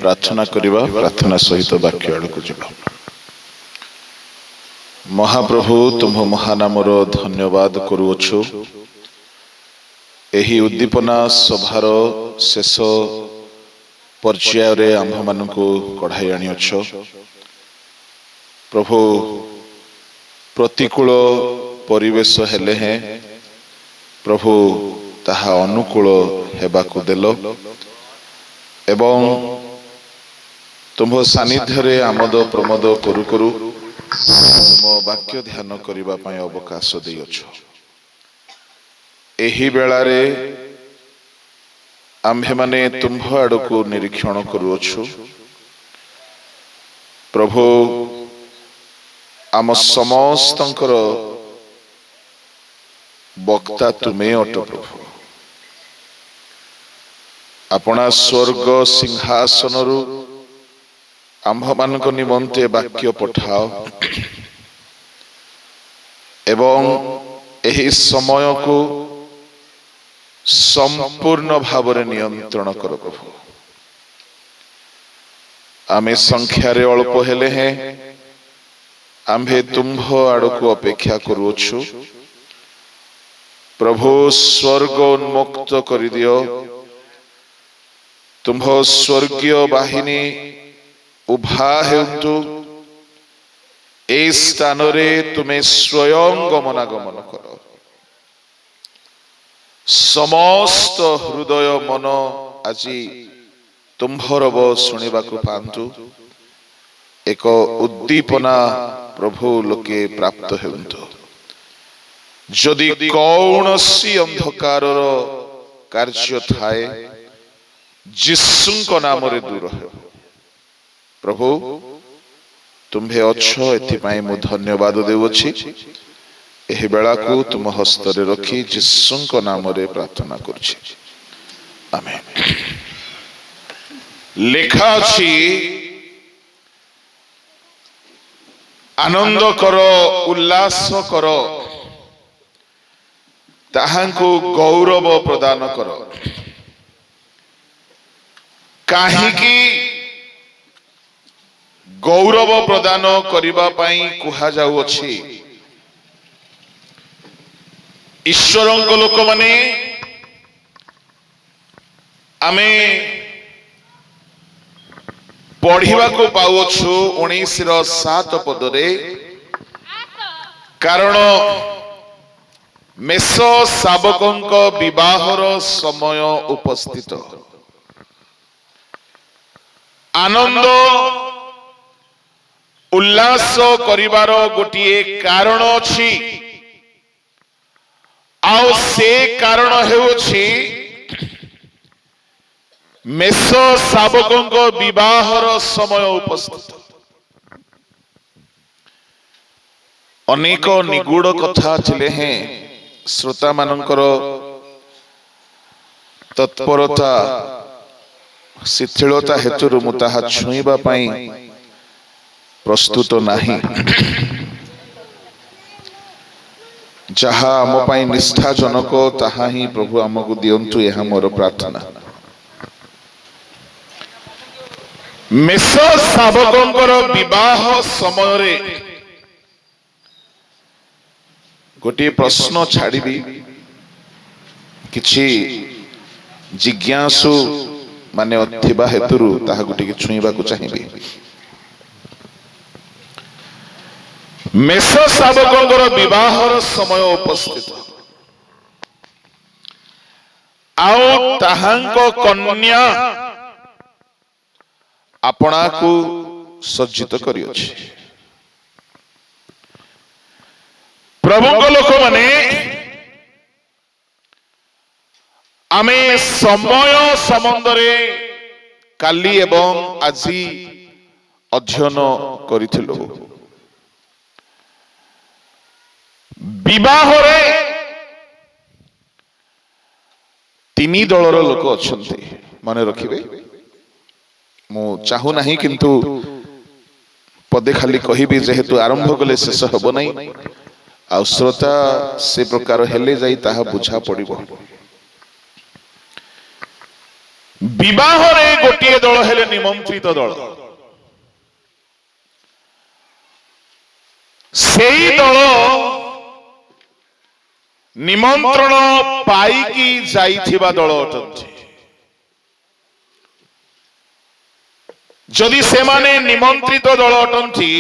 प्रार्थना करिबा। प्रार्थना सहित वाक्य आड़क जावा। महाप्रभु तुम महानामर धन्यवाद करुअछु। एही उद्दीपना सभार शेष पर्याय रे आम्भ मानकु कढ़ाई आनिअछ। प्रभु प्रतिकूल परिवेश हेले हैं प्रभु ताहा अनुकूल हेबाकु देलो एवं तुम सानिध्य रे आमोद प्रमोद करू करू तुम वाक्य ध्यान करिबा पय अवकाश देइछ। एही बेला रे आम्भे माने तुम्भ आड़कु निरीक्षण करुअछु। प्रभु आम समस्तंकर वक्ता तुमे अट। प्रभु अपना स्वर्ग सिंहासन आम्भ मान निमंते वाक्य पठाओ एवं एही समय को संपूर्ण भाव रे नियंत्रण कर। प्रभु आमे संख्या रे अल्प हेले हैं आम्भे तुम्भ आड़को अपेक्षा करुअछु। प्रभु स्वर्ग उन्मुक्त कर दियो। तुम्भ स्वर्गीय बाहिनी उभा हेतु ए स्थान रे तुमे स्वयं गमनागमन कर। समस्त हृदय मन आजी तुम्भर शुणा पांतु। एक उद्दीपना प्रभु लोके प्राप्त हेतु। जदि कौनसी अंधकार कार्य थाए जिसुंक नाम रे दूर है। प्रभु तुम्भे अच्छ एथिपाई मु धन्यवाद देउछि। एही बेला को तुम हस्त रे रखी जिसुंक नाम रे प्रार्थना करछि। आमेन। लेखा अछि आनंद करो उल्लास करो ताहांको गौरव प्रदान करो। काहीकि गौरव प्रदान करिबा पई कुहा जाउ अछि। ईश्वरंक लोक माने आमे पढ़िबा को पाउछु 19:7 पदरे। कारण मेष शावकंक विवाहर समय उपस्थित। आनंद उल्लास करिवार गोटिए कारण अछि। आउ से कारण हेउछि मेष शावकंक विवाहर समय उपस्थित। अनेक निगूढ़ कथा चले हैं श्रोता मानकर तत्परता शिथिलता हेतु मु ताहा छुईबा पई प्रस्तुत नाही। जहा आम पई निष्ठा जनक ताहा ही प्रभु आमको दियंतु यह मोर प्रार्थना। मेष शावकंकर विवाह समय रे गोटे प्रश्न छाड़बी। किछि जिज्ञासु माने थिबा हेतुरु ताहा गोटे छुईबा को चाहिबी। मेष शावकंकर विवाहर समय उपस्थित। आउ ताहांको कन्या अपना को सज्जित करियछि। प्रभु को लोक माने आमे समय संबंधरे काली एवं आजी अध्ययन करिथिलु। विवाह रे तीनी दलर लोक अछंती माने रखिबे। मु चाहू नाही किंतु पदे खाली कहिबी जेहेतु आरंभ कले शेष हबो नाही। आ श्रोता से प्रकार हेले जाई ताहा बुझा पड़िबो। ବିବାହରେ ଗୋଟିଏ ଦଳ ହେଲେ ନିମନ୍ତ୍ରିତ ଦଳ। ସେଇ ଦଳ ନିମନ୍ତ୍ରଣ ପାଇକି ଯାଇଥିବା ଦଳ ଅଟନ୍ତି। ଯଦି ସେମାନେ ନିମନ୍ତ୍ରିତ ଦଳ ଅଟନ୍ତି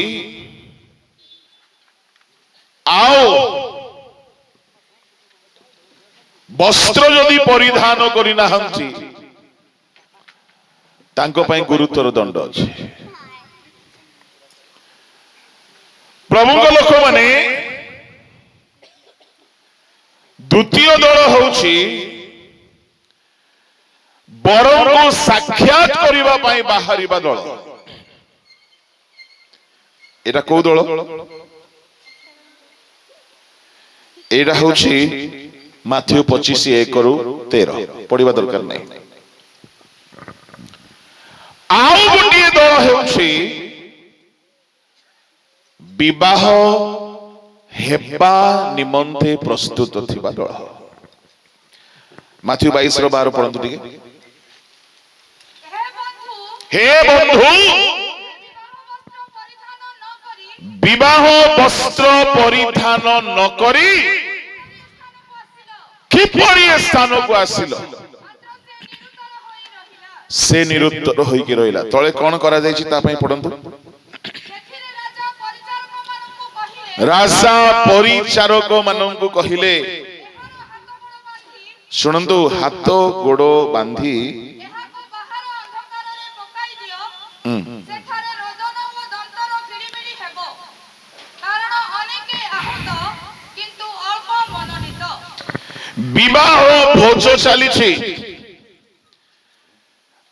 ଆଉ ବସ୍ତ୍ର ଯଦି ପରିଧାନ କରିନାହାନ୍ତି ତାଙ୍କ ପାଇଁ ଗୁରୁତର ଦଣ୍ଡ ଅଛି। ପ୍ରଭୁଙ୍କ ଲୋକମାନେ ଦ୍ୱିତୀୟ ଦଳ ହେଉଛି ବରଙ୍କୁ ସାକ୍ଷାତ କରିବା ପାଇଁ ବାହାରିବା ଦଳ। ଏଟା କୋଉ ଦଳ? ଏଇଟା ହେଉଛି ମାଥ୍ୟୁ 25:1-13 ପଢିବା ଦରକାର ନାହିଁ। ଆଉ ଗୋଟିଏ ଦଳ ହେଉଛି ବିବାହ ହେବା ନିମନ୍ତେ ପ୍ରସ୍ତୁତ ଥିବା ଦଳ। ମାଥ୍ୟୁ 22:12 ପଢନ୍ତୁ ଟିକେ। ହେ ବନ୍ଧୁ, ବିବାହ ବସ୍ତ୍ର ପରିଧାନ ନ କରି କିପରି ଏ ସ୍ଥାନକୁ ଆସିଲ? ସେ ନିରୁତ୍ତର ହୋଇକି ରହିଲା। ତଳେ କଣ କରାଯାଇଛି ତା ପାଇଁ ପଢନ୍ତୁ। ରାଜା ପରିଚାରକ ମାନଙ୍କୁ କହିଲେ, ଶୁଣନ୍ତୁ, ହାତ ଗୋଡ଼ ବାନ୍ଧି ବିବାହ ଭୋଜ ଚାଲିଛି।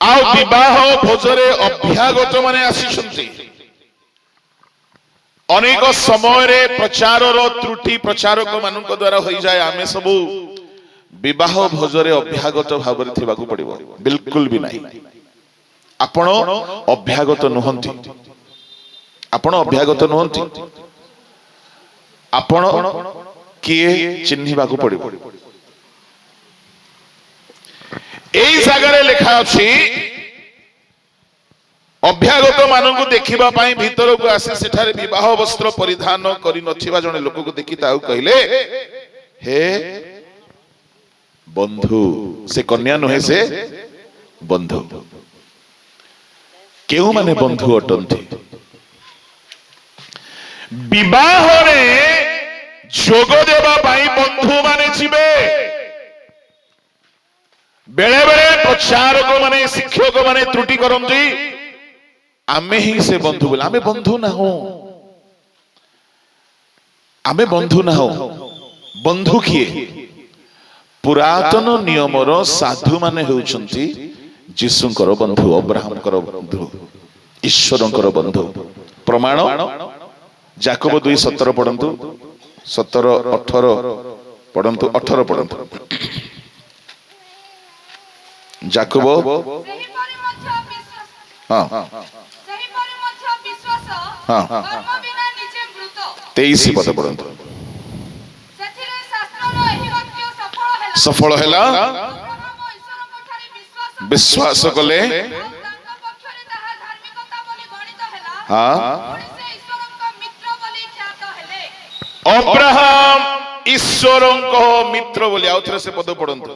ଆଉ ବିବାହ ଭୋଜରେ ଅଭ୍ୟାଗତ ମାନେ ଆସିଛନ୍ତି। ଅନେକ ସମୟରେ ପ୍ରଚାରର ତ୍ରୁଟି ପ୍ରଚାରକ ମାନଙ୍କ ଦ୍ୱାରା ହୋଇଯାଏ। ଆମେ ସବୁ ବିବାହ ଭୋଜରେ ଅଭ୍ୟାଗତ ଭାବରେ ଥିବାକୁ ପଡିବ? ବିଲକୁଲ ବି ନାହିଁ। ଆପଣ ଅଭ୍ୟାଗତ ନୁହନ୍ତି। ଆପଣ ଅଭ୍ୟାଗତ ନୁହନ୍ତି। ଆପଣ କିଏ ଚିହ୍ନିବାକୁ ପଡିବ। ଏଇ ଜାଗାରେ ଲେଖା ଅଛି, ଅଭ୍ୟାଗତ ମାନଙ୍କୁ ଦେଖିବା ପାଇଁ ଭିତରକୁ ଆସି ସେଠାରେ ବିବାହ ବସ୍ତ୍ର ପରିଧାନ କରିନଥିବା ଜଣେ ଲୋକକୁ ଦେଖି ତାକୁ କହିଲେ, ହେ ବନ୍ଧୁ। ସେ କନ୍ୟା ନୁହେଁ, ସେ ବନ୍ଧୁ। କେଉଁମାନେ ବନ୍ଧୁ ଅଟନ୍ତି? ବିବାହରେ ଯୋଗ ଦେବା ପାଇଁ ବନ୍ଧୁ ମାନେ ଯିବେ। ବେଳେ ବେଳେ ପ୍ରଚାରକ ମାନେ ଶିକ୍ଷକ ମାନେ ତ୍ରୁଟି କରନ୍ତି, ଆମେ ହିଁ ସେ ବନ୍ଧୁ ବୋଲି। ଆମେ ବନ୍ଧୁ ନାହୁଁ। ଆମେ ବନ୍ଧୁ ନାହୁଁ। ବନ୍ଧୁ କିଏ? ପୁରାତନ ନିୟମର ସାଧୁ ମାନେ ହେଉଛନ୍ତି ଯୀଶୁଙ୍କର ବନ୍ଧୁ, ଅବ୍ରାହମଙ୍କର ବନ୍ଧୁ, ଈଶ୍ୱରଙ୍କର ବନ୍ଧୁ। ପ୍ରମାଣ ଯାକୋବ 2:17 ପଢନ୍ତୁ। 17, 18 ପଢନ୍ତୁ। 18 ପଢନ୍ତୁ। ଯାକୋବ, ହଁ ହଁ 23 ପଦ ପଢନ୍ତୁ। ସଫଳ ହେଲା, ବିଶ୍ୱାସ କଲେ, ଅବ୍ରାହମ ଈଶ୍ୱରଙ୍କ ମିତ୍ର ବୋଲି। ଆଉ ଥରେ ସେ ପଦ ପଢନ୍ତୁ।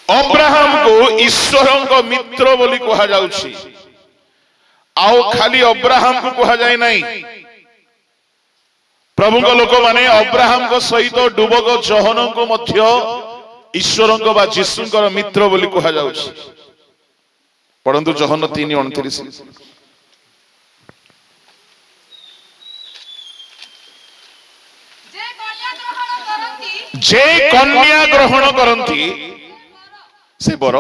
ଅବ୍ରାହମକୁ ଈଶ୍ୱରଙ୍କ ମିତ୍ର ବୋଲି କୁହାଯାଉଛି। ଆଉ ଖାଲି ଅବ୍ରାହମକୁ କୁହାଯାଏ ନାହିଁ। ପ୍ରଭୁଙ୍କ ଲୋକମାନେ ଅବ୍ରାହମଙ୍କ ସହିତ ଡୁବକ ଜହନଙ୍କୁ ମଧ୍ୟ ଈଶ୍ୱରଙ୍କ ବା ଯୀଶୁଙ୍କର ମିତ୍ର ବୋଲି କୁହାଯାଉଛି। ପଢନ୍ତୁ ଜହନ 3:29। ଯେ କନ୍ୟା ଗ୍ରହଣ କରନ୍ତି ସେ ବର,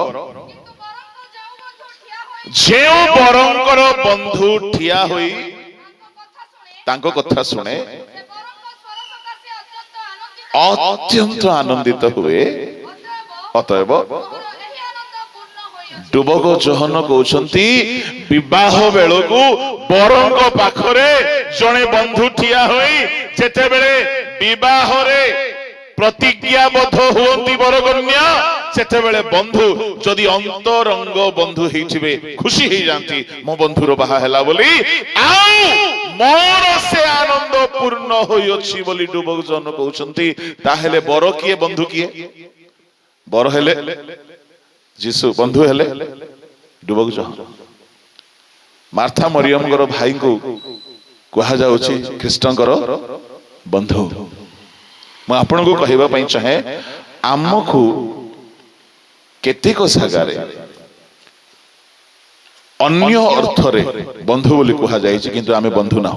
ଯେଉଁ ବରଙ୍କର ବନ୍ଧୁ ଠିଆ ହୋଇ ତାଙ୍କ କଥା ଶୁଣେ, ଅତ୍ୟନ୍ତ ଆନନ୍ଦିତ ହୁଏ। ଅତଏବ डुबक जहन कहउछंती विवाह बेलकू बरंग पाखरे जणे बंधु ठिया होई जेते बेले विवाह रे प्रतिज्ञाबद्ध हुअंती बरगन्या सेते बेले बंधु जदि अंतरंग बंधु हेइथिबे खुशी हेइ जानती मो बंधुर बाहा हैला बोली आउ मोर से आनंद पूर्ण होई अछि बोली डुबक जहन कहउछंती ताहेले बर किए बंधु किए बर हेले जीसु बंधु हेले डुबक जहन मार्था मरियम गर भाई को कहा जाउछि ख्रीष्टंकर बंधु मैं आपन को कहबा पई चाहे आमखु केतेक सागारे अन्य अर्थरे बंधु बोली कहा जाइछि किंतु आमे बंधु ना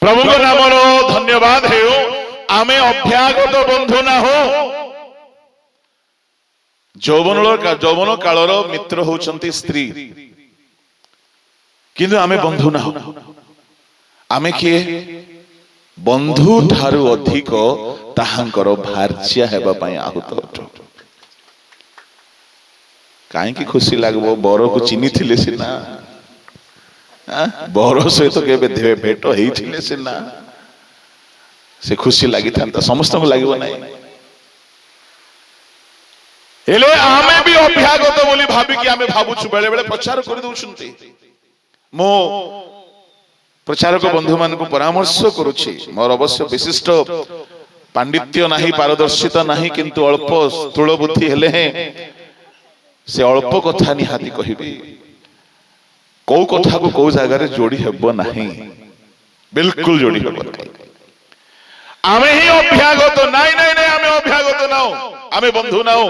प्रभु को नामरो धन्यवाद हेउ आमे अभ्यागत बंधु ना हो जौवन कालर मित्र होचंती स्त्री किंतु आमे बंधु ना हो आमे किए बंधु ठारू अधिक ताहांकर भार्या हेबा पई आहुत अटु काहे की खुशी लागबो बर को चिनी थिले सिना बर सहित केबे भेट हेई थिले सिना से खुशी लागि थांता समस्त को लागिबो नाही हेले आमे भी अभ्यागत बोली भाबी कि आमे भाबुछु बेले बेले प्रचार कर दउछुंती मो प्रचारक बंधु मान को परामर्श करुछि मोर अवश्य विशिष्ट पांडित्य नाही पारदर्शिता नाही किंतु अल्प स्थूल बुद्धि हेले हैं से अल्प कथा निहाती कहिबे को कथा को को जागा रे जोड़ी हेबो नाही बिल्कुल जोड़ी हेबो नाही आमे ही अभ्यागत नाही नाही नाही आमे अभ्यागत नाओ आमे बंधु नाओ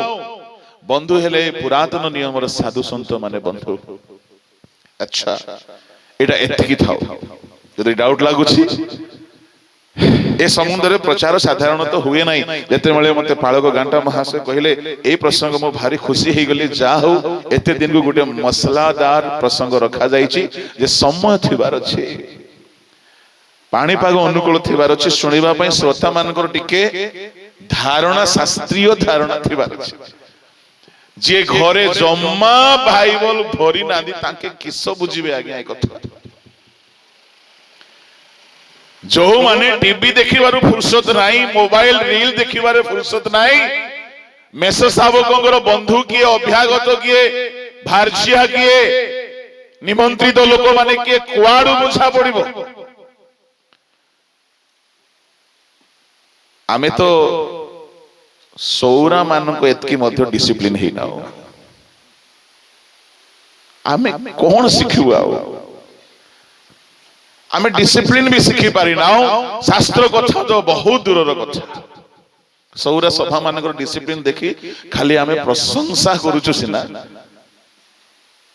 बंधु हेले पुरातन नियम र साधु संत माने बंधु अच्छा एटा एतिकी थाओ यदि डाउट लागुछि ए समुद्र प्रचार साधारण तो हुए नाही जते बेले मते पाळक गांटा महाशय कहिले ए प्रसंग मो भारी खुशी हे गली जा हो एते दिन को गुटे मसलादार प्रसंग रखा जाईछि जे समय थिबार छै पानी पाग अनुकूल थिबार छै सुनिबा पई श्रोता मानकर टिके धारणा शास्त्रीय धारणा थिबार छै जे घरे जम्मा बाइबल भरी नांदी ताके किस बुझिबे आज्ञा ए कथा जो माने टीवी देखिबार फुर्सत नाही मोबाइल रील देखिबार फुर्सत नाही मेसो सावकंगर बंधु किए अभ्यागत किए भार्जिया किए निमंत्रित लोक माने किए कुआडू बुझा पड़िबो आमे तो सौरा मान को एतकी मध्य डिसिप्लिन ही ना आमे कौन शिखु आओ आमे डिसिप्लिन भी शिखी पारि ना शास्त्र कथा तो बहुत दूर कथा सौरा सभा मान डिसिप्लिन देखी खाली आमे प्रशंसा करूछु सिना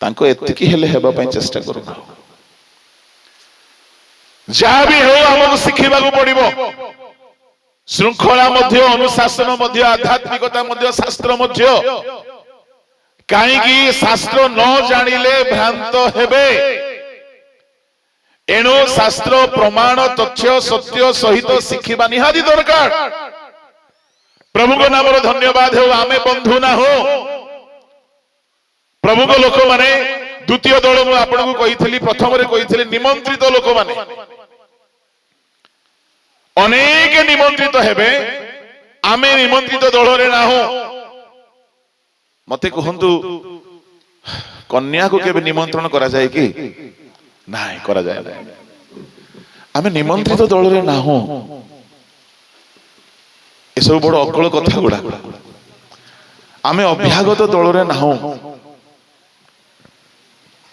तांको एतकी हेले हेबा पई चेष्टा करू जहाँ भी हो हमको शिखिबा को पड़िबो श्रृंखला मध्य अनुशासन मध्य आध्यात्मिकता मध्य शास्त्र मध्य कहीं शास्त्र न जानिले भ्रांत हेबे एणु शास्त्र प्रमाण तथ्य सत्य सहित शिखिबा निहाती दरकार प्रभु को नाम धन्यवाद हो आमे बंधु ना हो प्रभु को लोक माने द्वितीय दल मु आपन को कहिथली प्रथम रे कहिथली निमंत्रित लोक माने अनेक निमंत्रित हेबे आमे निमंत्रित दल रे ना हो मते कहंतु कन्या को केबे निमंत्रण करा जाय कि नाही करा जाय आमे निमंत्रित दल रे ना हो ए सब बड़ अकल कथा गुडा आमे अभ्यागत दल रे ना हो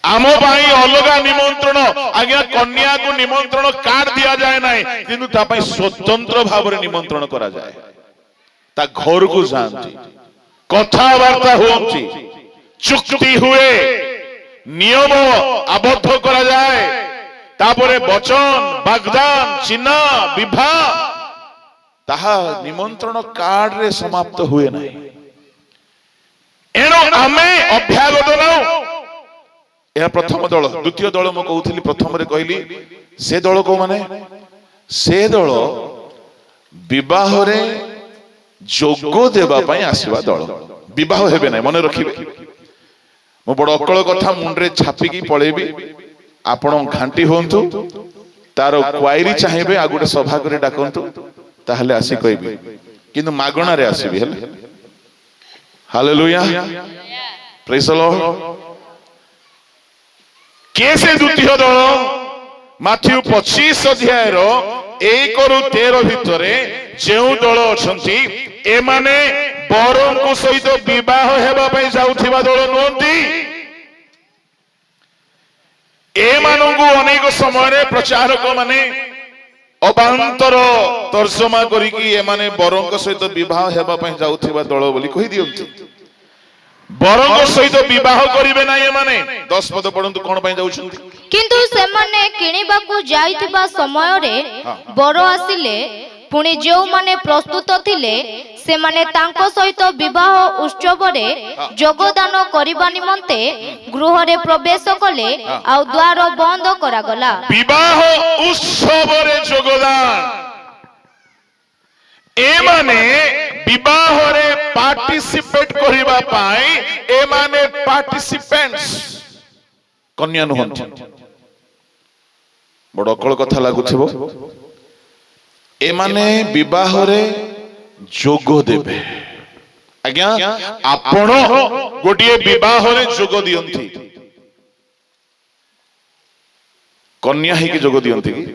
आम भाई अलग निमंत्रण आज्ञा कन्या को निमंत्रण कार्ड दिया जाए ना किंतु ता पई स्वतंत्र भाव रे निमंत्रण करा जाए ता घर को जानती कथा वार्ता होची चुक्ति हुए नियम आबद्ध करा जाए तापरे वचन वाग्दान चिन्ह विवाह ताहा निमंत्रण कार्ड रे समाप्त हुए ना एनो आमे अभ्यागत ना यह प्रथम दल द्वितीय दल मु कहूली प्रथम रे कहली से दल को माने से दल विवाह रे जोग देबा पई आसीबा दल विवाह हेबे ना मन रखिबे मो बड़ अकल कथा मुंडरे छापिकी पळेबी आपण घांटी होंतु तार क्वाइरी चाहिए आ गोटे सभा करे डाकंतु ताहले आसी कहबी किंतु मागणा रे आसीबी हेले हालेलुया प्रेज द लॉर्ड केसे द्वितीय दल माथ्यू 25 अध्याय रो 1 रु 13 भितरे जेउ दल अछंती ए माने बरंको सहित विवाह हेबा पई जाउथिबा दल नोंती ए मानंगु अनेक समय प्रचारक माने अबांतर तर्जमा करिकी ए माने बरंको सहित विवाह हेबा पई जाउथिबा दल बोली कहि दियंती बरंग सहित विवाह करिवे ना ये माने 10 पद पढंतु कोन पई जाउछंती किंतु से माने किनिबाकू जाइतिबा समय रे बर आसिले पुणी जो माने प्रस्तुत थिले से माने तांको सहित विवाह उत्सव रे योगदान करिबा निमंते गृह रे प्रवेश कले आ द्वार बंद करा गला विवाह उत्सव रे योगदान ए माने विवाह रे पार्टिसिपेट करिबा पाई ए माने पार्टिसिपेंट्स कन्या नहंती बड़ अकल कथा लागुथिबो ए माने विवाह रे जोग देबे आज्ञा आपण गोटिए विवाह रे जोग दियंती कन्या ही की जोग दियंती की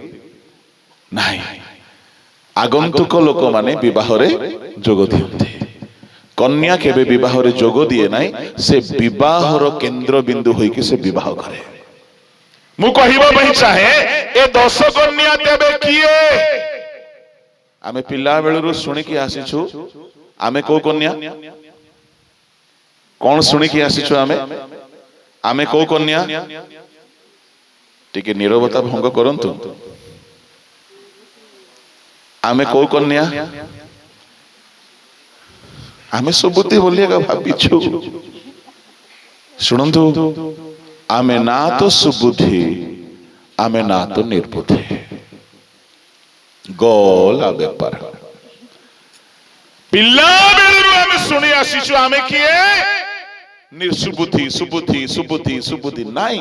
नाही आगंतुक लोक माने विवाह रे जोग दियंती कन्या केबे विवाह रे जोग दिए नाही से विवाह रो केंद्र बिंदु होई कि से विवाह करे मु कहिबो बहि चाहे ए 10 कन्या तेबे किए आमे पिला बेलरु सुनि कि आसीछु आमे को कन्या कोन सुनि कि आसीछु आमे को कन्या टिके नीरवता भंग करंतु आमे को कन्या आमे सुबुद्धि बोलिएगा भाबिछु सुनंतु आमे ना तो सुबुद्धि आमे ना तो निर्बुद्धि गोल आगे पर पिल्ला बेलरु आमे सुनि आसीछु आमे किए निर्सुबुद्धि सुबुद्धि सुबुद्धि सुबुद्धि नाही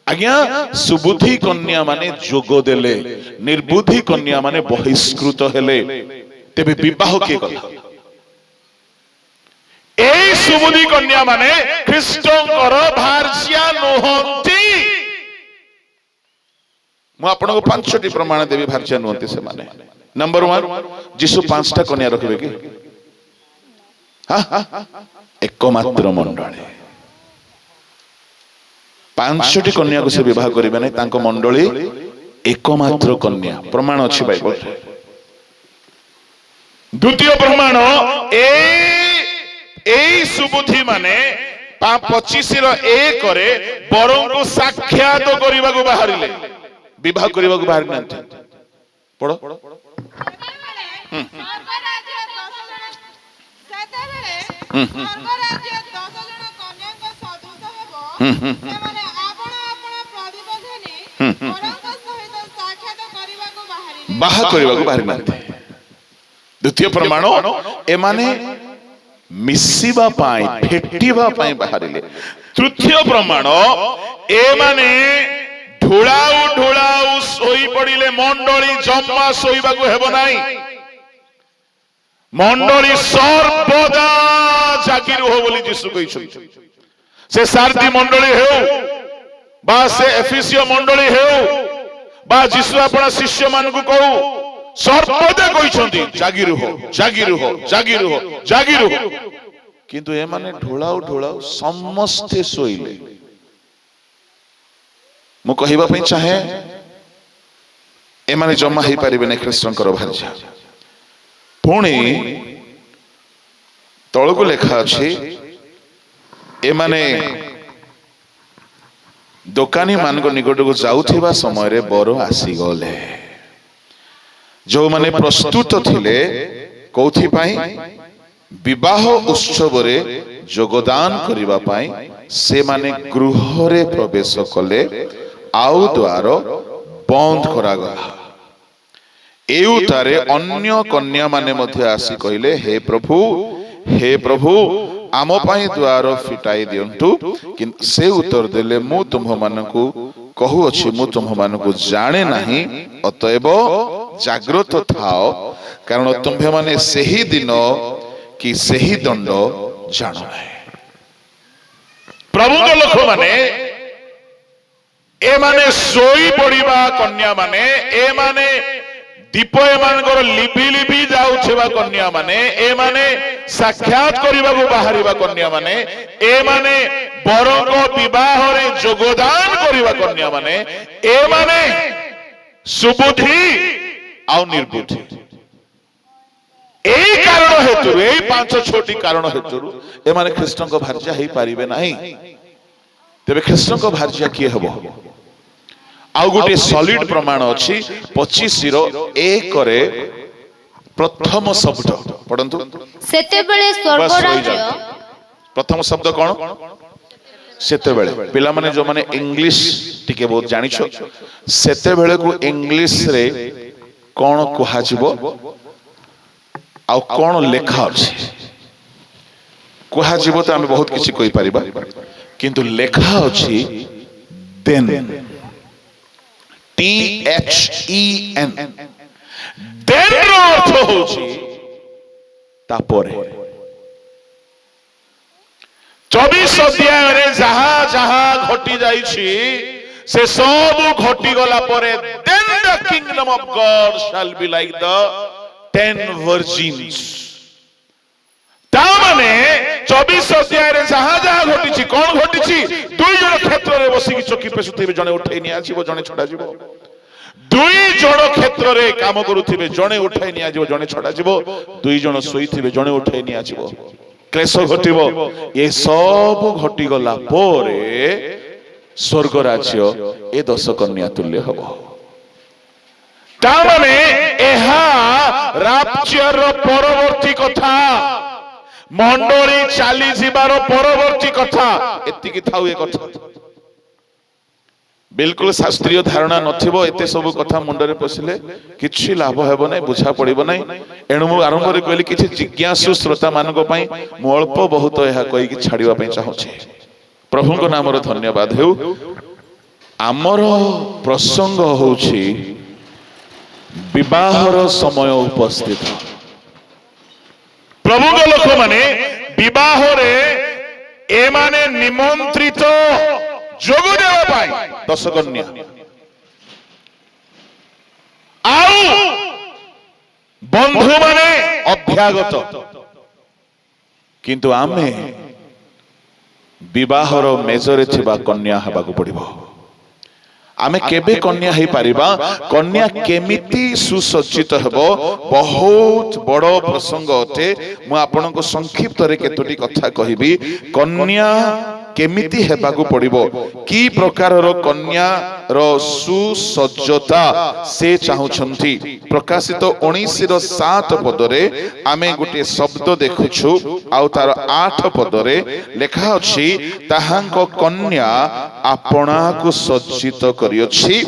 आज्ञा सुबुद्धि कन्या माने जोग देले निर्बुद्धि कन्या माने बहिष्कृत हेले तेबे विवाह के कला ए सुबुद्धि कन्या माने ख्रीष्टंकर भार्या नहंती मु आपन को 5टी प्रमाण देबी भार्या नहंती से माने नंबर 1 जिसु 5टा कन्या रखबे की हां एकमात्र मंडली 5टी कन्या को से विवाह करिबे नै तांको मंडली एकमात्र कन्या प्रमाण अछि बाइबल रे द्वितीय प्रमाण ए सुबुद्धि माने 25 रो 1 रे बरं को साक्षात करिबा को बाहरिले विवाह करिबा को बाहरि नथि पढो बाहा करिबा को बाहरि नथि द्वितीय प्रमाण ए माने मिसिबा पाई फेटिबा पाई बाहरिले तृतीय प्रमाण ए माने ढोळाउ ढोळाउ सोई पडिले मंडली जम्मा सोईबा को हेबो नाही मंडली सर्वदा जागी रहो बोली यीशु कहिसु से सारथी मंडली हेउ बा से एफिसियो मंडली हेउ बा यीशु अपना शिष्य मान को कहू सर्वदा कहिसंती जागी रहो जागी रहो जागी रहो जागी रहो किंतु ए माने ढोळाउ ढोळाउ समस्ते सोइले मु कहिबा पई चाहे ए माने जम्मा हेई परिबे नै ख्रीष्टंकर भार्या पुणी तळको लेखा अछि ए माने दोकानी मान को निकट को जाउथिबा समय रे बर आसी गले जो माने प्रस्तुत थिले कोथि पाई विवाह उत्सव रे योगदान करिबा पाई से माने गृह रे प्रवेश कले आउ द्वार बंद करा गला एउतारे अन्य कन्या माने मध्ये आसी कहिले हे प्रभु आम पाई द्वार फिटाई दियंतु किंतु से उत्तर देले मु तुम्ह मानकु कहू अछि मु तुम्ह मानकु जाने नहीं अतएव जागृत थाओ कारण तुम्भे माने सही दिन कि सही दंड जानो नहीं। प्रभु के लोक माने ए माने सोई पड़िबा कन्या माने ए माने दीप एमानकर लिभि लिभि जाउछबा कन्या माने ए माने साक्षात करिबाकु बाहरिबा कन्या माने ए माने बरक विवाह रे योगदान करिबा कन्या माने ए माने सुबुद्धि आ निर्बुद्धि एई कारण हेतु एई 5-6टी कारण हेतु ए माने ख्रीष्टन को भार्या हेई पारिबे नाही। तेबे ख्रीष्टन को भार्या किए हबो आउ गोटे सॉलिड प्रमाण अछि 25:1 रे प्रथम शब्द पढंतु सेते बेले स्वर्गराज्य प्रथम शब्द कोन सेते बेले पिला माने जो माने इंग्लिश टिके बहुत जानि छ सेते बेले को इंग्लिश रे कोन कुहा जिवो आउ कोन लेखा अछि कुहा जिवो त हम बहुत किछि कहि परिबा किंतु लेखा अछि देन THEN देन रो अर्थ होछि तापरे 24 अध्याय रे जहा जहा घटी जाइछि से सब घटी गला परे then the kingdom of God shall be like the 10 virgins ता माने 24 अध्याय रे जहा जहा घटिछि कोन घटिछि दुई जण क्षेत्र रे बसी की चौकी पे सुथिबे जणे उठै नि आजिबो जणे छडा जिवो दुई जण क्षेत्र रे काम करूथिबे जणे उठै नि आजिबो जणे छडा जिवो दुई जण सोइथिबे जणे उठै नि आजिबो क्लेश घटिबो ए सब घटी गला परे स्वर्ग राज्य ए 10 कन्या तुल्य हबो ता माने एहा राज्यर परवर्ती कथा मंडली चाली जीवार परवर्ती कथा एतिकी थाउ ए कथा बिल्कुल शास्त्रीय धारणा नथिबो एते सब कथा मुंडरे पसिले किछि लाभ हेबो नै बुझा पड़िबो नै एणु मु आरंभ रे कहली किछि जिज्ञासु श्रोता मानको पई मु अल्प बहुत एहा कहि कि छाडिबा पई चाहूछि। प्रभु को नाम रो धन्यवाद हेउ। आमर प्रसंग होछि विवाहर समय उपस्थित प्रभु के लोक माने विवाह रे ए माने निमंत्रित जोग देवा पाई 10 कन्या आउ बंधु माने अभ्यागत किंतु आमे विवाहर मेजरे थिबा कन्या हबाकू पड़िबो। आमे केबे कन्या हे पारिबा कन्या केमिति सुसज्जित हेबो बहुत बड़ो प्रसंग अटे। मु आपनको संक्षिप्त रे केतोटी कथा कहिबी कन्या केमिति हेबाकू पड़िबो की प्रकार रो कन्या रो सुसज्जता से चाहुछंती। प्रकाशित 19:7 पदरे आमे गुटे शब्द देखुछु आउ तार 8 पदरे लेखा अछि ताहांको कन्या आपणा को सज्जित करियछि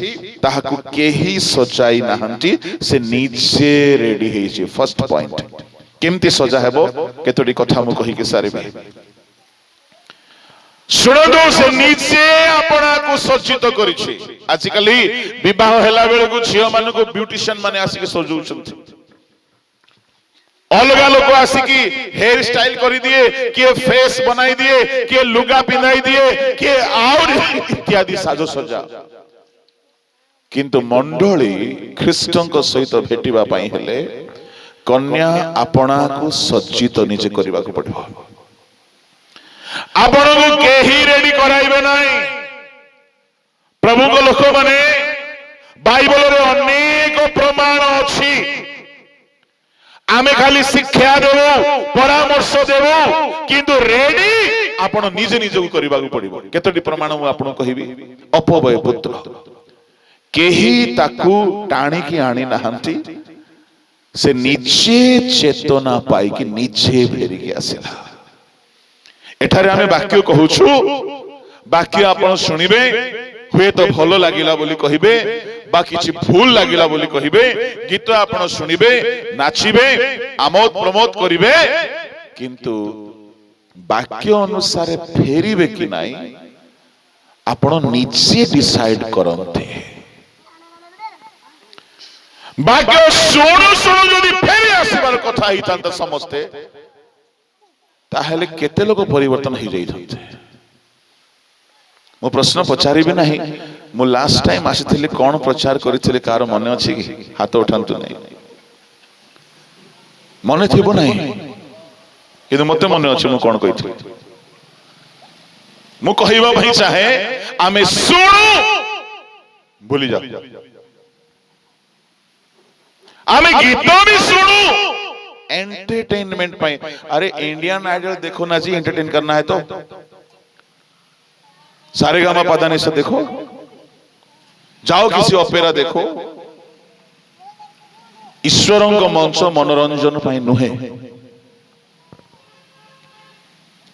ताहाकू केही सजाई नाहंती से नीचे रेडी हेछि। फर्स्ट पॉइंट केमति सजा हेबो केतोटी कथा मु कहि के सारिबे सुनदो से नीचे अपना को सज्जित करिछि। आजिकली विवाह हेला बेले को झियो माने को ब्यूटिशियन माने आसी के सजौछंती अलगा लोक आसी की हेयर स्टाइल करि दिए के फेस बनाई दिए के लुगा पिनाई दिए के और इत्यादि साजो सजा किंतु मंडली ख्रीष्टन को सहित भेटिबा पई हेले कन्या अपना को सज्जित निजे करबा को पड़िबो। आपण को केही रेडी कराइबे नाही। प्रभु को लोक माने बाइबल रे अनेक प्रमाण अछि आमे खाली शिक्षा देबो परामर्श देबो किंतु रेडी आपण निजे निजे करबा को पड़िबो। केतोटी प्रमाण मु आपण कहिबी अपवय पुत्र केही ताकू टाणी की आनी नाहंती से निजे चेतना पाई कि निजे फेरी के आसिला। एठारे आमे वाक्य कहूछु वाक्य आपण सुनिबे हुए तो भलो लागिला बोली कहिबे बा किछि भूल लागिला बोली कहिबे गीत आपण सुनिबे नाचिबे आमोद प्रमोद करिबे किंतु वाक्य अनुसार फेरिबे कि नाही आपण निजे डिसाइड करते। वाक्य शुणु शुणु जदि फेरी आसबार कथा हितांत समस्ते ताहेले केते लोक परिवर्तन हो जाइथांते। मो प्रश्न पचारि भी नहीं, मु लास्ट टाइम आसीथिले कोन प्रचार करिथिले कार मन अछि कि हाथ उठांतु नहीं, मन थिबो नहीं किंतु मते मन अछि मु कोन कहिथि। मु कहिबा भाई चाहे आमे सुनु भूली जा, आमे गीत भी सुनु एंटरटेनमेंट पाई। अरे इंडियन आइडल देखो ना जी, एंटरटेन करना है तो सारेगामा पादानी से देखो, जाओ किसी ओपेरा देखो। ईश्वरों को मंच मनोरंजन पाई नुहे।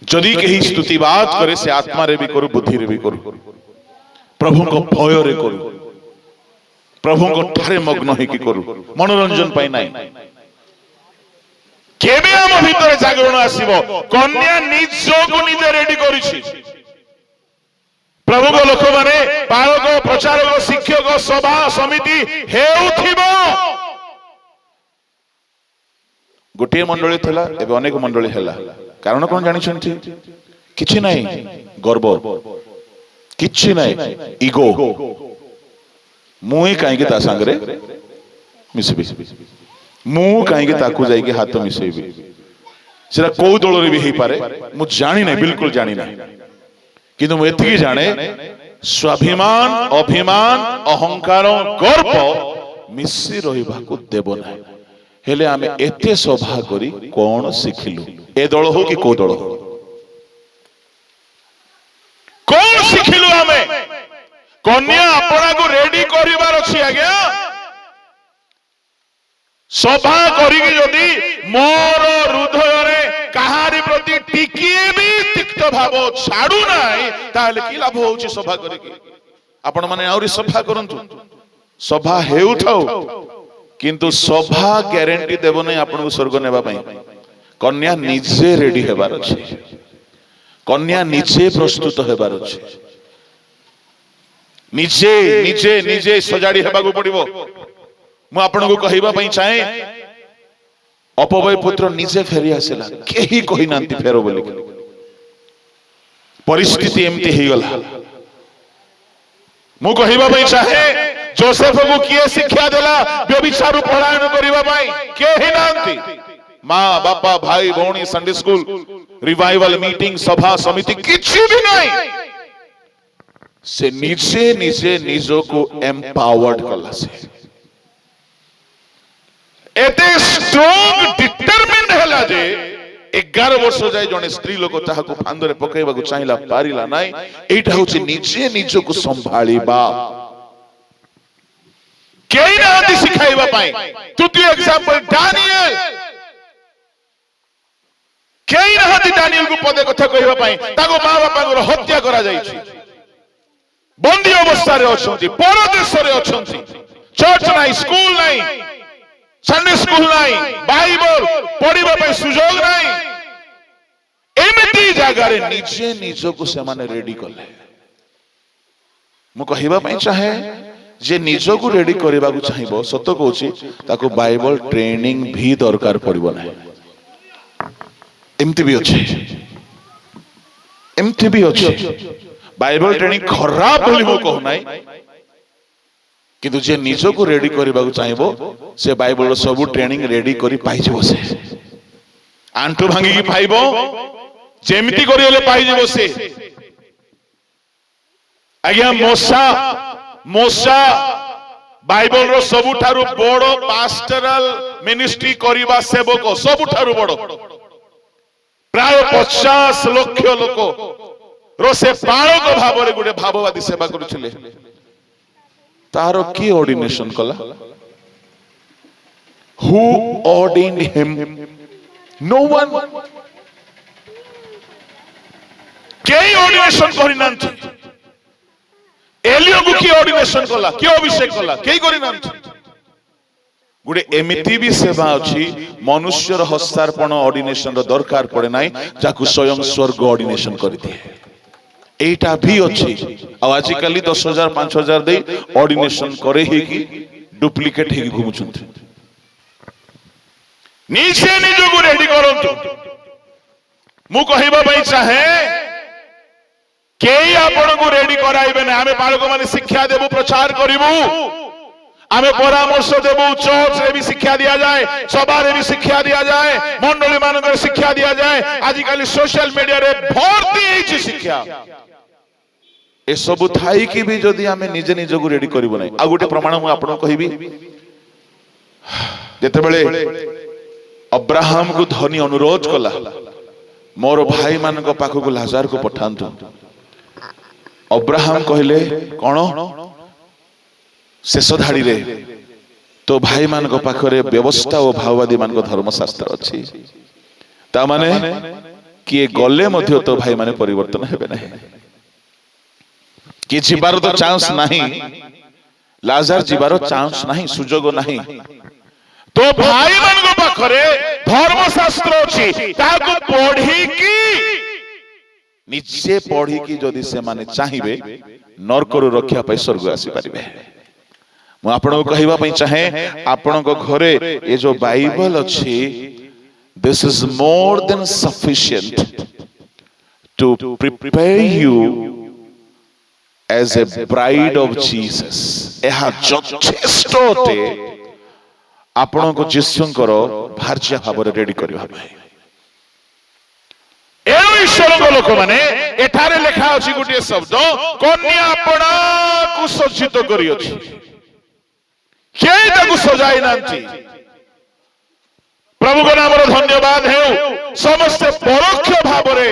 जदि कहीं स्तुतिवाद करे से आत्मा रे भी करू, बुद्धि रे भी करू, प्रभु को भय रे करू, प्रभु को ठारे मग्न है कि करू, मनोरंजन पाई नहीं। केबे आम भीतर जागरण आसीबो कन्या निजको निजे रेडी करिछि। प्रभु को लोक माने पालक प्रचारक शिक्षक सभा समिति हेउथिबो। गोटे मंडली थिला एबे अनेक मंडली हैला, कारण कोन जानि छथि? किछि नाही गर्व, किछि नाही ईगो। मुई काहे के ता संगरे मिसबी, मु काहे के ताकू जाई के हाथ मिसेबी। सेरा को दल रे भी हे पारे, मु जानि नाही, बिल्कुल जानि नाही। किंतु मु एतिकी जाने स्वाभिमान अभिमान अहंकार गर्व मिसी रहिबा को देबो नाही। हेले आमे एते सभा करी कोन सिखिलु? ए दल हो कि को दल हो, कोन सिखिलु? आमे कन्या अपना को रेडी करिवार अछि आज्ञा। सभा करी जदि मोर हृदय रे कहारी प्रति टिकिए भी तिक्त भाव छाड़ू नाही ताले की लाभ होउछि सभा करी? आपण माने आउरी सभा करंतु, सभा हेउथाउ, किंतु सभा ग्यारंटी देबो नै आपन को स्वर्ग नेबा पई। कन्या निजे रेडी हेबार अछि, कन्या निजे प्रस्तुत हेबार अछि, निजे निजे निजे सजाड़ी हेबा को पड़िबो। मु आपन को कहिबा पई चाहे अपवय पुत्र निजे फेरी आसिला, केही कहि नांती फेरो बोली। परिस्थिति एमती हे गला। मु कहिबा पई चाहे जोसेफ को किए शिक्षा देला व्यभिचार पलायन करिबा पई? केही नांती। मां बापा भाई भौणी संडे स्कूल रिवाइवल मीटिंग सभा समिति किछि भी नहीं। से निजे निजे निजो को एम्पावर्ड कला से एते स्ट्रांग डिटरमिन्ड हैला जे 11 वर्ष जाय जने स्त्री लोक ताहाको फांदरे पकैबा को चाहिला पारिला नाही। एटा होछि निजे निजो को संभाळीबा। केही नांती सिखाइबा पई। तृतीय एग्जांपल दानिएल। केही नांती दानिएल को पदे कथा कहिबा पई। ताको मां बापा को हत्या करा जाईछि, बंदी अवस्था रे अछंती, परदेश रे अछंती, चर्च नाही, स्कूल नाही, संडे स्कूल नाही, बाइबल पढ़िबा पई सुजोग नाही। एमिति जागा रे निजे निजो को से माने रेडी करले। मु कहिबा पई चाहे जे निजो को रेडी करिबा को चाहिबो, सत्य कहूची ताको बाइबल ट्रेनिंग भी दरकार पड़िबो नाही। एमिति भी अछि, एमिति भी अछि। बाइबल ट्रेनिंग खराब बोली मो कहू नाही, किंतु जे निजो को रेडी करिबा को चाहिबो से बाइबल सब ट्रेनिंग रेडी करी पाइ जेबो। से आंटू भांगी की पाइबो, जेमिति करिले पाइ जेबो। से आज्ञा मोसा मोसा बाइबल रो सबुठारु बड़ो पास्टरल मिनिस्ट्री करिबा सेवक, सबुठारु बड़ो। प्राय 50 लाख लोक रो से पालक भाव रे गुडे भाववादी सेवा करूछले। तारो की ऑर्डिनेशन कला? Who ordained him? No one. केही ऑर्डिनेशन करिनांती। एलियो को की ऑर्डिनेशन कला, की अभिषेक कला? केही करिनांती। गोटे एमिति भी सेवा अच्छी मनुष्यर हस्तार्पण ऑर्डिनेशन दरकार पड़े ना जाकु स्वयं स्वर्ग ऑर्डिनेशन कर दिए एटा भी अच्छी आजिकल 10,000 5,000 दे ऑर्डिनेशन करे ही कि डुप्लिकेट ही घुमुचंत नीचे निजो को रेडी करंतु मु कहिबा पई चाहे केई आपण को रेडी कराइबे ना आमे बालक माने शिक्षा देबु प्रचार करिवु आमे परामर्श देबु चर्च रे भी शिक्षा दिया जाए सभा रे भी शिक्षा दिया जाए मंडली मानकर शिक्षा दिया जाए आजिकल सोशल मीडिया रे भर्ती हेछि शिक्षा ए सब थाई कि भी जदी आमे निजे निजे को रेडी करिवो नै आ गोटे प्रमाण मु आपण कहिबी जेते बेले अब्राहम को धनी अनुरोध कला मोर भाई मान को पाख को लाजार को पठांतु अब्राहम कहले कौन शेष धाड़ी रे तो भाई मान को पाखरे व्यवस्था और भाववादी मान को धर्मशास्त्र अच्छी ता माने किए गले मध्य तो भाई माने परिवर्तन हेबे नहीं कि जीवार तो चांस नहीं लाजार जीवार चांस नहीं सुजोग नहीं तो भाई मान को पाखरे धर्मशास्त्र अच्छी ताको पढ़ी की निजे पढ़ी की जदि से माने चाहिबे नरकरु रक्षा पाई स्वर्ग आसी परिबे मु आपन को कहिबा पई चाहे आपन को घरे ए जो बाइबल अछि this is more than sufficient to prepare you as a bride of Jesus एहा जथेष्ट ते आपन को जिसुंकर भार्या भाବରେ रेडी करिवा भाई ईश्वर को लोक माने एठारे लेखा अछि गुटे शब्द कन्या अपना को सज्जित करी अछि के ताकू सजाई नांती प्रभु को नाम धन्यवाद हेउ समस्त परोक्ष भाବରେ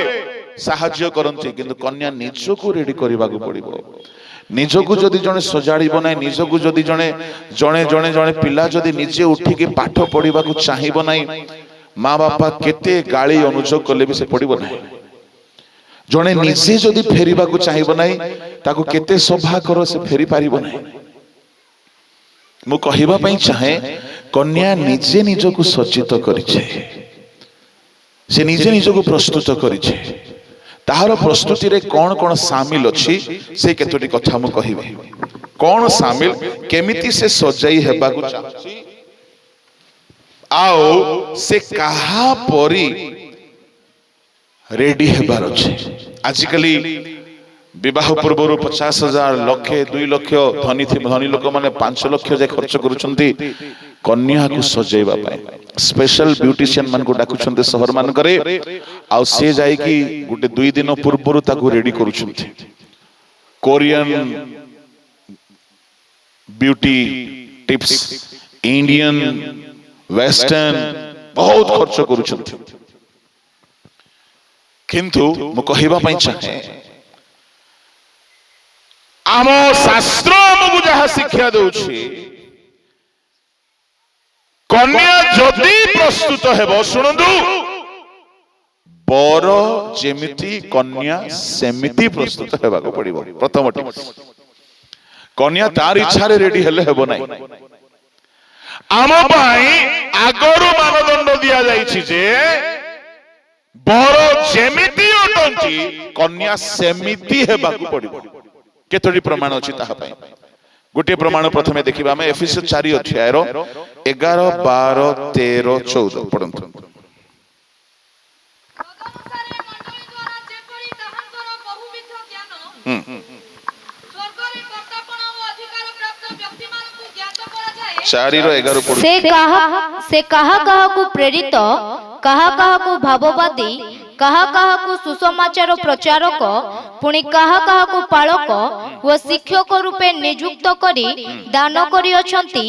साहाय्य करंती किंतु कन्या निजो को रेडी करबा को पड़िबो निजो को जदी जने सजाड़िबो नै निजो को जदी जने जने जने जने पिला जदी निजे उठी के पाठ पढिबा को चाहिबो नै माँ बापा केते गाली अनुजोग कले भी से पड़िबो नै जने निजे जदी फेरिबा को चाहिबो नै ताको केते सभा करो से फेरी पारिबो नै मु कहिबा पई चाहे कन्या निजे निजो को सज्जित करिछे से निजे निजो को प्रस्तुत करिछे ताहार प्रस्तुति रे कोन कोन शामिल अछि से केतोटी कथा मु कहिबे कोन शामिल केमिति से सजाई हेबा को चाहछि आओ से कहा परी रेडी हेबार अछि आजिकली विवाह पूर्व 50,000 लक्षे 2 लाख धनी लोक माने 5 लाख जे खर्च करूछंती कन्या को सजेबा पाए स्पेशल ब्यूटिशियन मान को डाकुछंती शहर मान करे आ से जाई कि गुटे 2 दिन पूर्व ताको रेडी करूछंती Korean beauty tips Indian western बहुत खर्च करूछंती किंतु मु कहिबा पई चाहे आम शास्त्र आमको जहाँ शिक्षा दउछि कन्या जदि प्रस्तुत हेबो सुनंदु बर जेमिति कन्या सेमिति प्रस्तुत हेबा को पड़िबो प्रथम कन्या तार इच्छा रे रेडी हेले हेबो नै आम पाई आगरु मानदंड दिया जाइछि जे बर जेमिति अटंती कन्या सेमिति हेबा को पड़िबो केतोटी प्रमाण अछि ताहा पई गोटे प्रमाण प्रथमे देखिबा हम एफएसस 4 अध्याय रो 11 12 13 14 पढंतु चारि रो 11 पढु से कहा को प्रेरित कहा को भाववादी कहा को सुसमाचार प्रचारक पुणी कहा को पालक व शिक्षक रूपे नियुक्त करी दान करियछंती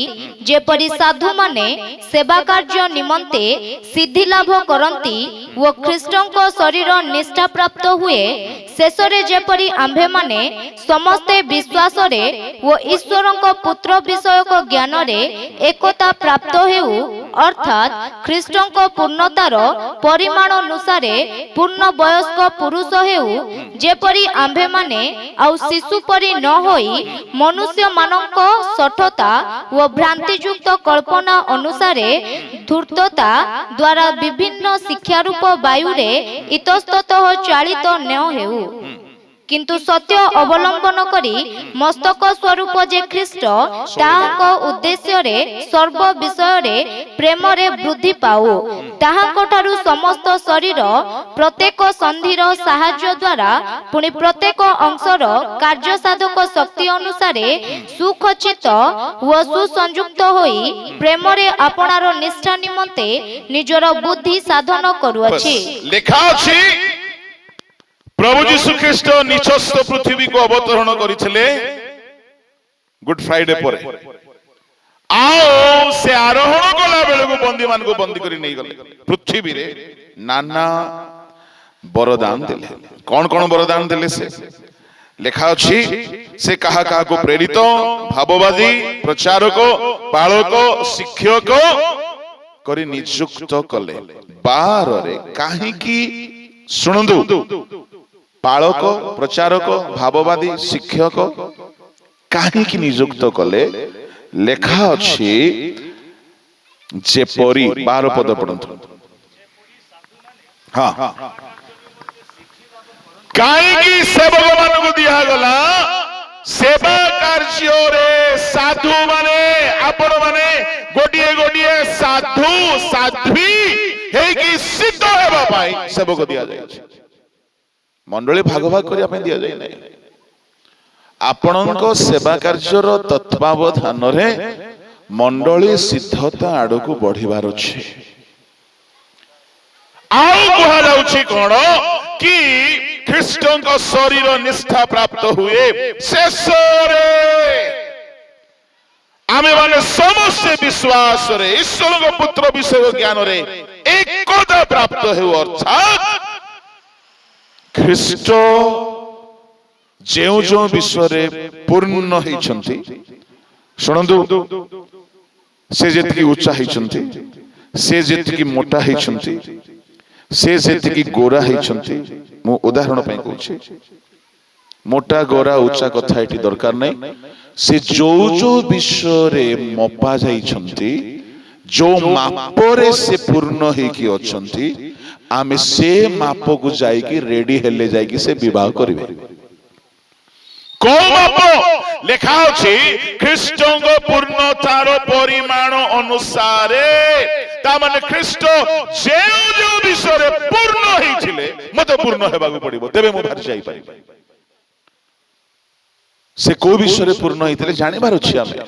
जेपरि साधु माने सेवा कार्य निमंते सिद्धि लाभ करंती व ख्रीष्टक शरीर निष्ठा प्राप्त हुए शेषरे जेपरि आम्भे माने समस्ते विश्वास रे व ईश्वरक पुत्र विषयक ज्ञान रे एकता प्राप्त हेउ अर्थात ख्रीष्टक पूर्णतार परिमाण अनुसारे पूर्ण वयस्क पुरुष हेउ जेपरि ଆମ୍ଭେମାନେ ଆଉ ଶିଶୁ ପରି ନ ହୋଇ ମନୁଷ୍ୟମାନଙ୍କ ଶଠତା ଓ ଭ୍ରାନ୍ତିଯୁକ୍ତ କଳ୍ପନା ଅନୁସାରେ ଧୂର୍ତ୍ତତା ଦ୍ୱାରା ବିଭିନ୍ନ ଶିକ୍ଷାରୂପ ବାୟୁରେ ଇତସ୍ତତଃ ଚାଳିତ ନ ହେଉ, କିନ୍ତୁ ସତ୍ୟ ଅବଲମ୍ବନ କରି ମସ୍ତକ ସ୍ୱରୂପ ଯେ ଖ୍ରୀଷ୍ଟ ତାହାଙ୍କ ଉଦ୍ଦେଶ୍ୟରେ ସର୍ବ ବିଷୟରେ ପ୍ରେମରେ ବୃଦ୍ଧି ପାଉ, ତାହାଙ୍କ ଠାରୁ ସମସ୍ତ ଶରୀର ପ୍ରତ୍ୟେକ ସନ୍ଧିର ସାହାଯ୍ୟ ଦ୍ୱାରା ପୁଣି ପ୍ରତ୍ୟେକ ଅଂଶର କାର୍ଯ୍ୟସାଧକ ଶକ୍ତି ଅନୁସାରେ ସୁଖଚିତ ଓ ସୁସଂଯୁକ୍ତ ହୋଇ ପ୍ରେମରେ ଆପଣାର ନିଷ୍ଠା ନିମନ୍ତେ ନିଜର ବୁଦ୍ଧି ସାଧନ କରୁଅଛି। ଲେଖା ଅଛି प्रभु जीशु ख्रीस्ट निचस्थ पृथ्वी को अवतरण करथिले गुड फ्राइडे पर आओ से आरोहण कला बेले को बंदी मान को बंदी करी नहीं गले पृथ्वी रे नाना वरदान देले। कौन कौन वरदान देले से लेखा अछि से कहा कहा को प्रेरित भाववादी प्रचारक पालक शिक्षक करी नियुक्त कले। 12 रे काहे की सुनंदु पालक प्रचारक भाववादी शिक्षक काहीकि नियुक्त कले लेखा अछि जेपरी 12 पद पढंतु। हां काहीकि सेवक मानकु दिया गला सेवा कार्य रे साधु माने आपण माने गोटिए गोटिए साधु साध्वी हे कि सिद्ध हेबा पाई सेवक दिया जाय छै। मंडली भाग भाग करिया पे दिया जाय नै आपणक सेवा कार्यर तत्वावधान रे मंडली सिद्धता आड़ को बढ़िबार अछि। आउ कहा जाउछि कोन कि ख्रीष्टन को शरीर निष्ठा प्राप्त हुए शेष रे आमे माने समस्त विश्वास रे ईश्वर को पुत्र विषय ज्ञान रे एकता प्राप्त हेउ अर्थात ख्रीष्ट जेउ जो विश्व रे पूर्ण होइछंती सुनंदु से जेतकी ऊंचा होइछंती से जेतकी मोटा होइछंती से जेतकी गोरा होइछंती मु उदाहरण पय कहूछि मोटा गोरा ऊंचा कथा एठी दरकार नै से जो जो विश्व रे मपा जाइछंती जो माप रे से पूर्ण हे की अछंती आमे से माप को जाई की रेडी हेले जाई की से विवाह करिवे। को माप लेखा अछि ख्रीष्टंग पूर्णतार परिमाण अनुसारे ता माने ख्रीष्ट जे जो विश्व रे पूर्ण हेइथिले मते पूर्ण हेबा को पड़िबो तेबे मो भार जाई पारि। से को विश्व रे पूर्ण हेइथिले जानिबार अछि। आमे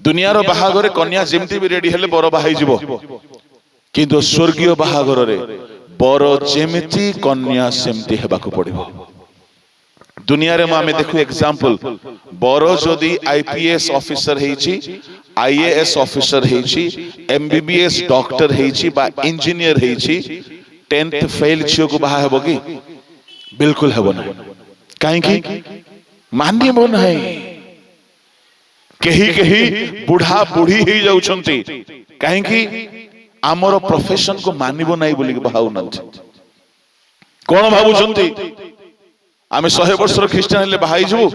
दुनिया रो बाहागरे कन्या जेमति भी रेडी हेले बर बाहाई जिवो किंतु स्वर्गीय बाहागर रे बर जेमिति कन्या सेमति हेबाकु पड़िबो। दुनिया रे मामे देखु एग्जांपल बर जदी आईपीएस ऑफिसर हेछि आईएएस ऑफिसर हेछि एमबीबीएस डॉक्टर हेछि बा इंजीनियर हेछि 10th फेल छियो को बाहा हेबो कि बिल्कुल हेबो ना। काहे कि मानिबो नाही केही केही बुढ़ा बुढ़ी हे जाउछंती काहे कि आमर प्रोफेशन को मानिबो नाही बोली बाहाउ नथि। कोन भाबुछंती आमे 100 वर्षर ख्रिस्टियन हेले बाहाई जबु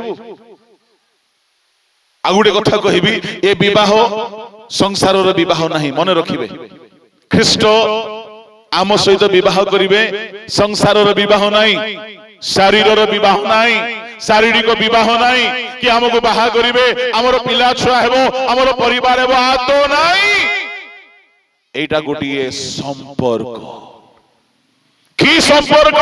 आ गुटे कथा कहिबी ए विवाह संसारर विवाह नाही मने रखिबे ख्रिस्ट आम सहित विवाह करिवे संसारर विवाह नाही शारीरर विवाह नाही शारीरिक विवाह नाही कि हमको बाहा करिवे हमर पिला छुआ हेबो हमर परिवार हेबो आतो नाही। एटा गोटिए संपर्क की संपर्क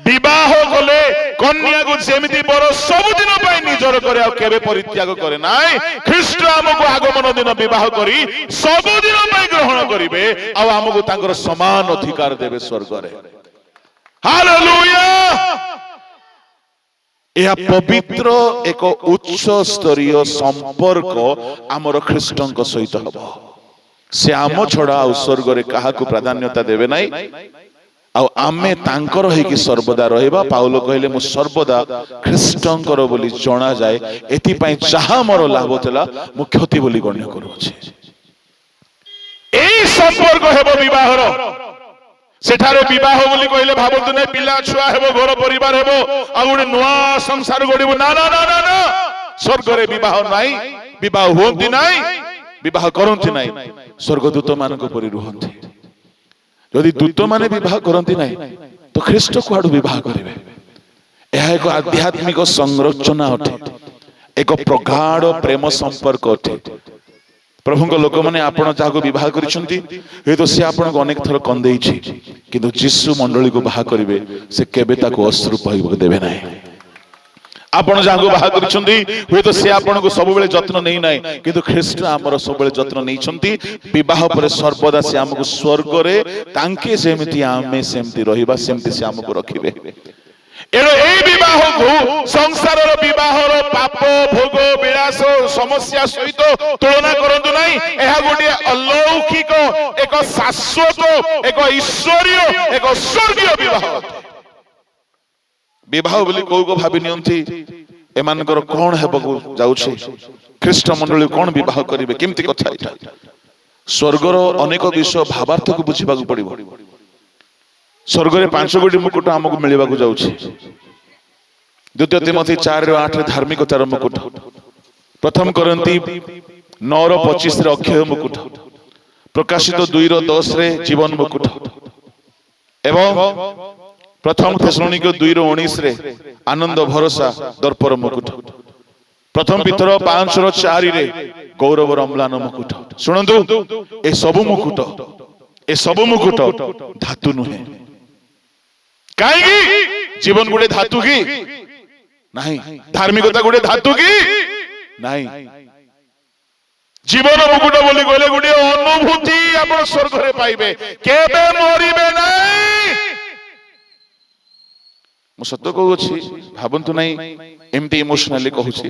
विवाह कले कन्या को जेमिति बर सब दिन पई निजर करे आ केबे परित्याग करे नाय। ख्रीष्ट हमको आगमन दिन विवाह करी सब दिन पई ग्रहण करिवे आ हमको तांकर समान अधिकार देबे स्वर्ग रे। हालेलुया। यह पवित्र एक उच्च स्तरीय संपर्क आमर ख्रीष्टଙ୍କ सहित हबो। से आम छड़ा आ स्वर्ग रे काहा को प्राधान्यता देबे नाही आ आमे तांकर हे कि सर्वदा रहबा। पाउल कहले मु सर्वदा ख्रीष्टଙ୍କର बोली जणा जाय एति पई जहा मोर लाभ तला मु क्षति बोली गण्य करू अछि। एई संपर्क हेबो विवाहर सेठारे विवाह बोली कहले भाबंतु नै पिला छुआ हेबो घर परिवार हेबो आ गोटे नुआ संसार गड़िबो ना ना ना ना ना स्वर्ग रे विवाह नाही विवाह होंती नाही विवाह करंती नाही स्वर्गदूत मानक परि रुहंती यदि दूत माने विवाह करंती नाही तो ख्रीष्ट कुआडू विवाह करिवे यह एक आध्यात्मिक संरचना अटे एक प्रगाढ़ प्रेम संपर्क अटे प्रभु लोक मैंने आपण जहाँ विवाह करिसेंती तो सी आपन को अनेक थर कंदे किंतु जीशु मंडली को बाहा करिवे से केबे ताको अश्रु बहिबो देबे नाही आपण जहाँ बाहा करिसेंती तो सी आपन को सब बेले जत्न नै नाही किंतु ख्रीष्ट आमर सब बेले जत्न नैछंती विवाह पर सर्वदा से हमको स्वर्ग रे तांके जेमिति आमे सेमति रहिबा सेमति से हमको रखिबे एनो ए विवाह को संसार विवाह पाप भोग विलास समस्या सहित तुलना करंतु नाही एहा गोटे अलौकिक एक शाश्वत एक ईश्वरीय एक स्वर्गीय विवाह विवाह बोली को भाबी नियंती एमानकर कोन हेबको जाउछे ख्रीष्ट मंडली कोन विवाह करिवे केमति कथा इटा स्वर्गर अनेक विषय भावार्थ को बुझिबाकू पड़िबो स्वर्ग रे 5 गोटी मुकुट हमको मिलवाकू जाउछे द्वितीय तिमोथी 4:8 रे धार्मिकतार मुकुट प्रथम करंती 9:25 रे अक्षय मुकुट प्रकाशित 2:10 रे जीवन मुकुट एवं प्रथम थेसलोनिके 2:19 रे आनंद भरोसा दर्पर मुकुट प्रथम पितर 5:4 रे गौरव अम्लान मुकुट सुनंतु ए सब मुकुट धातु नुहे कहीं जीवन गोटे धातु की नहीं धार्मिकता गोटे धातु की नहीं जीवन मुकुट बोली कहले गोटे अनुभूति आपण स्वर्ग रे पाइबे केबे मरिबे नहीं मु सत्य कहू छी भाबंतु नहीं एमती इमोशनली कहू छी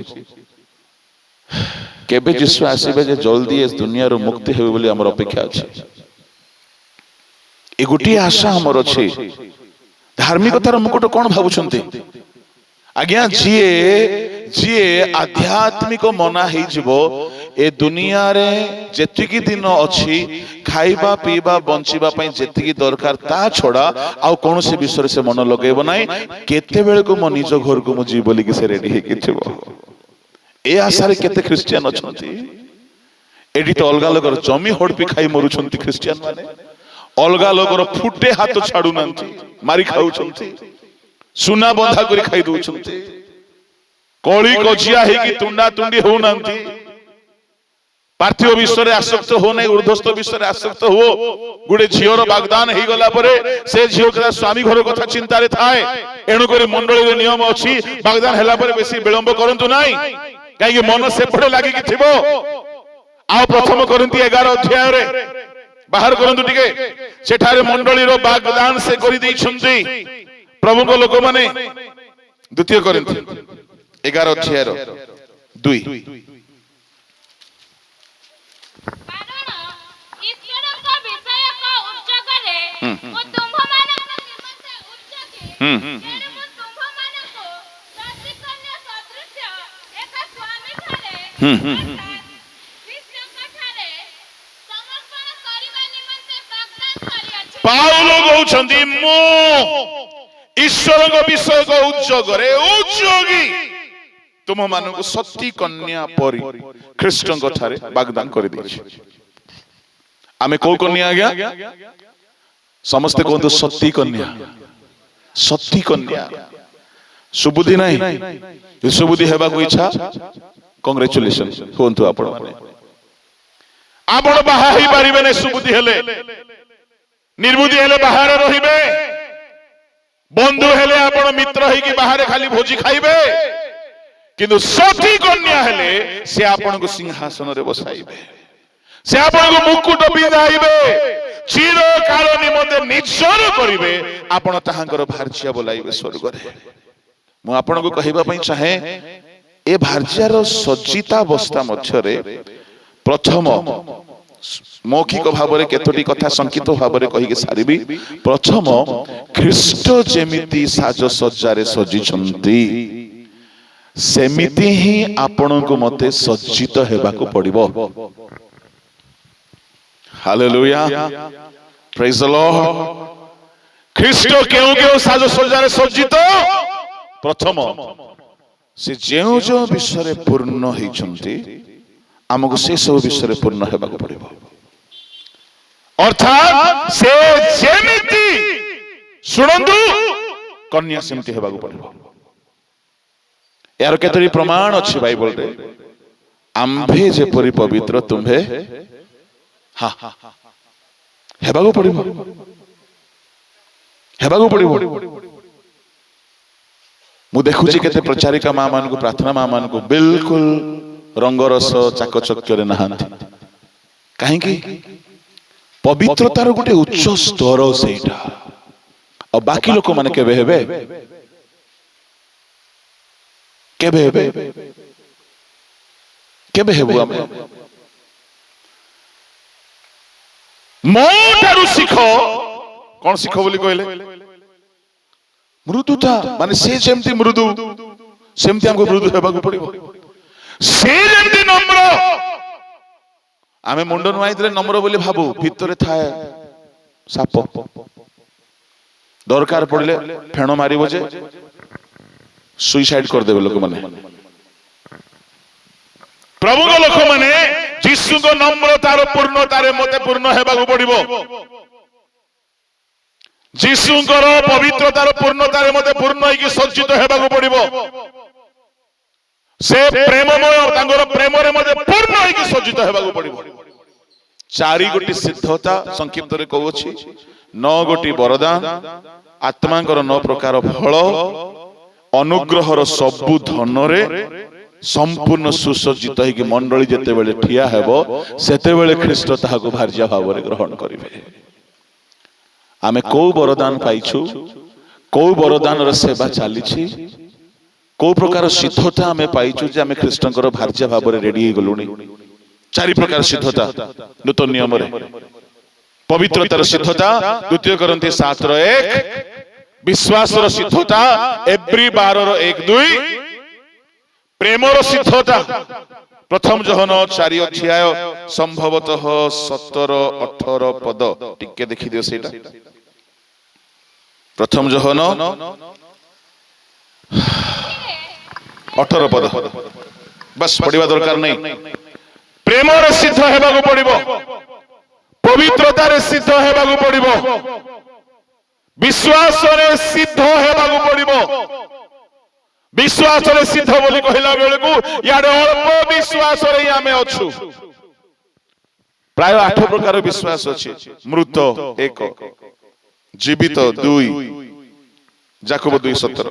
केबे यीशु आसीबे जे जल्दी इस दुनिया रो मुक्ति हेबे बोली हमर अपेक्षा अछि ए गोटी आशा हमर अछि धार्मिकतार मुकुट कौन भावुंट आज्ञा जीए आध्यात्मिक मना ए दुनिया रे जेतिकी दिन अच्छी खाइबा पीबा बंचिबा पई जेतिकी दरकार ता छोड़ा आउ कौन से विषय से मन लगेबो नाही केते बेले को मो निज घर को मो जी बोली कि से रेडी हे किथिबो ए आशा रे केते क्रिश्चियन अछंती एडी तो अलगा लोगर जमी हड़पी खाई मरुछंती क्रिश्चियन माने अलगा लोगर फुटे हाथ छाड़ू नांती मारी खाउछंती सुना बंधा करी खाई दउछंती कळी कजिया हे कि तुंडा तुंडी हो नांती पार्थिव विषय रे आसक्त हो नै ऊर्ध्वस्त विषय रे आसक्त हो गुडे झियोर वागदान हे गला परे से झियो के स्वामी घर कथा चिंता रे थाए एणु करी मंडली रे नियम अछि वागदान हैला परे बेसी विलंब करंतु नाही काहे कि मन से पड़े लागि कि थिबो आ प्रथम करंती 11 अध्याय रे बाहर करंतु टिके सेठारे मंडली रो वागदान से करि दैछंती प्रभु को लोक माने द्वितीय करंती 11 अध्याय रो 2 पाउलो कहउछंती मो ईश्वर को विषय को उज्जगरे उज्जोगी तुम मानक सती कन्या परी ख्रीष्ट ठारे वागदान कर दैछि आमे को कन्या आज्ञा समस्ते कहतो सती कन्या सुबुद्धि नहीं सुबुद्धि हेबा को इच्छा कांग्रेचुलेशन होंतु आपण माने आपण बाहा ही पारिबे ने सुबुद्धि हेले निर्बुद्धि हेले बाहर रहिबे बंधु हेले आपण मित्र हे कि बाहर खाली भोजी खाइबे किंतु सती कन्या हेले से आपण को सिंहासन रे बसाइबे से आपण को मुकुट पिंधाइबे चिर काल निमंते निश्चर करिवे आपण ताहांकर भार्या बोलाइबे स्वर्ग रे मु आपण को कहिबा पई चाहे ए भार्यार सज्जिता अवस्था मध्य रे प्रथम मौखिक भाव में केतोटी कथा संकित भाव में कहिके सारिबी प्रथम ख्रीष्ट जेमिति साज सज्जारे सजिछंती सेमिति ही आपण को मते सज्जित हेबा को पड़िबो हालेलुया प्रेज द लॉर्ड ଖ୍ରୀଷ୍ଟ କେଉଁ କେଉଁ ସାଜସଜ୍ଜାରେ ସଜ୍ଜିତ? ପ୍ରଥମ, ସେ ଯେଉଁ ଯେଉଁ ବିଷୟରେ ପୂର୍ଣ୍ଣ ହେଇଛନ୍ତି ଆମକୁ ସେ ସବୁ ବିଷୟରେ ପୂର୍ଣ୍ଣ ହେବାକୁ ପଡିବ। ଅର୍ଥାତ୍ ସେ ଯେମିତି, ଶୁଣନ୍ତୁ, କନ୍ୟା ସେମିତି ହେବାକୁ ପଡିବ। ଏହାର କେତୋଟି ପ୍ରମାଣ ଅଛି ବାଇବଲରେ? ଆମ୍ଭେ ଯେପରି ପବିତ୍ର ତୁମ୍ଭେ ହେବାକୁ ପଡିବ, ହେବାକୁ ପଡିବ। ମୁଁ ଦେଖୁଛି କେତେ ପ୍ରଚାରିକା ମା ମାନଙ୍କୁ, ପ୍ରାର୍ଥନା ମା ମାନଙ୍କୁ ବିଲକୁଲ ରଙ୍ଗରସ ଚାକଚକ୍ୟରେ ନାହାନ୍ତି। କାହିଁକି? ପବିତ୍ରତାର ଗୋଟେ ଉଚ୍ଚ ସ୍ତର ସେଇଟା। ଆଉ ବାକି ଲୋକମାନେ କେବେ ହେବେ? କେବେ ହେବେ? କେବେ ହେବୁ ଆମେ? ମୋ ଠାରୁ ଶିଖ। କଣ ଶିଖ ବୋଲି କହିଲେ? ମୃଦୁତା। ମାନେ ସେ ଯେମିତି ମୃଦୁ ସେମିତି ଆମକୁ ମୃଦୁ ହେବାକୁ ପଡିବ। ସେ ଯେମିତି ନମ୍ର, ଆମେ ମୁଣ୍ଡ ନୁଆଇଥିଲେ ନମ୍ର ବୋଲି ଭାବୁ, ଭିତରେ ଥାଏ ସାପ। ଦରକାର ପଡିଲେ ଫେଣ ମାରିବ ଯେ ସୁଇସାଇଡ କରିଦେବେ ଲୋକମାନେ। ପ୍ରଭୁଙ୍କ ଲୋକମାନେ ଯୀଶୁଙ୍କ ନମ୍ରତାର ପୂର୍ଣ୍ଣତାରେ ମତେ ପୂର୍ଣ୍ଣ ହେବାକୁ ପଡିବ। ଯୀଶୁଙ୍କର ପବିତ୍ରତାର ପୂର୍ଣ୍ଣତାରେ ମତେ ପୂର୍ଣ୍ଣ ହେଇକି ସଜ୍ଜିତ ହେବାକୁ ପଡିବ। ସେ ପ୍ରେମମୟ, ତାଙ୍କର ପ୍ରେମରେ ମତେ ପୂର୍ଣ୍ଣ ହେଇକି ସଜ୍ଜିତ ହେବାକୁ ପଡିବ। 4 ଗୋଟି ସିଦ୍ଧତା ସଂକ୍ଷିପ୍ତରେ କହୁଛି, 9 ଗୋଟି ବରଦାନ, ଆତ୍ମାଙ୍କର 9 ପ୍ରକାର ଫଳ, ଅନୁଗ୍ରହର ସବୁ ଧନରେ ସମ୍ପୂର୍ଣ୍ଣ ସୁସଜ୍ଜିତ ହେଇକି ମଣ୍ଡଳୀ ଯେତେବେଳେ ଠିଆ ହେବ ସେତେବେଳେ ଖ୍ରୀଷ୍ଟ ତାହାକୁ ଭାର୍ଯ୍ୟା ଭାବରେ ଗ୍ରହଣ କରିବେ। ଆମେ କୋଉ ବରଦାନ ପାଇଛୁ, କୋଉ ବରଦାନର ସେବା ଚାଲିଛି, କୋଉ ପ୍ରକାର ସିଦ୍ଧତା ଆମେ ପାଇଛୁ ଯେ ଆମେ ଖ୍ରୀଷ୍ଟଙ୍କର ଭାର୍ଯ୍ୟା ଭାବରେ ରେଡି ହେଇଗଲୁଣି। 4 ପ୍ରକାର ସିଦ୍ଧତା ନୂତନ ନିୟମରେ। ପବିତ୍ରତାର ସିଦ୍ଧତା 2 Corinthians 7:1, ବିଶ୍ୱାସର ସିଦ୍ଧତା ଏବ୍ରୀ 12:1-2, ପ୍ରେମର ସିଦ୍ଧତା 1 John 4 ଅଧ୍ୟାୟ ସମ୍ଭବତଃ 17-18 ପଦ। ଟିକେ ଦେଖିଦିଅ ସେଇଟା। 1 John 18 ପଦ। ବସ୍ ପଢିବା ଦରକାର ନାହିଁ। ପ୍ରେମରେ ସିଦ୍ଧ ହେବାକୁ ପଡିବ, ପବିତ୍ରତାରେ ସିଦ୍ଧ ହେବାକୁ ପଡିବ, ବିଶ୍ୱାସରେ ସିଦ୍ଧ ହେବାକୁ ପଡିବ। ବିଶ୍ୱାସରେ ସିଦ୍ଧ ବୋଲି କହିଲା ବେଳକୁ ଇଆଡେ ଅଳ୍ପ ବିଶ୍ୱାସରେ ହିଁ ଆମେ ଅଛୁ। ପ୍ରାୟ 8 ପ୍ରକାର ବିଶ୍ୱାସ ଅଛି। ମୃତ 1, ଜୀବିତ 2, ଯାକୋବ 2:17,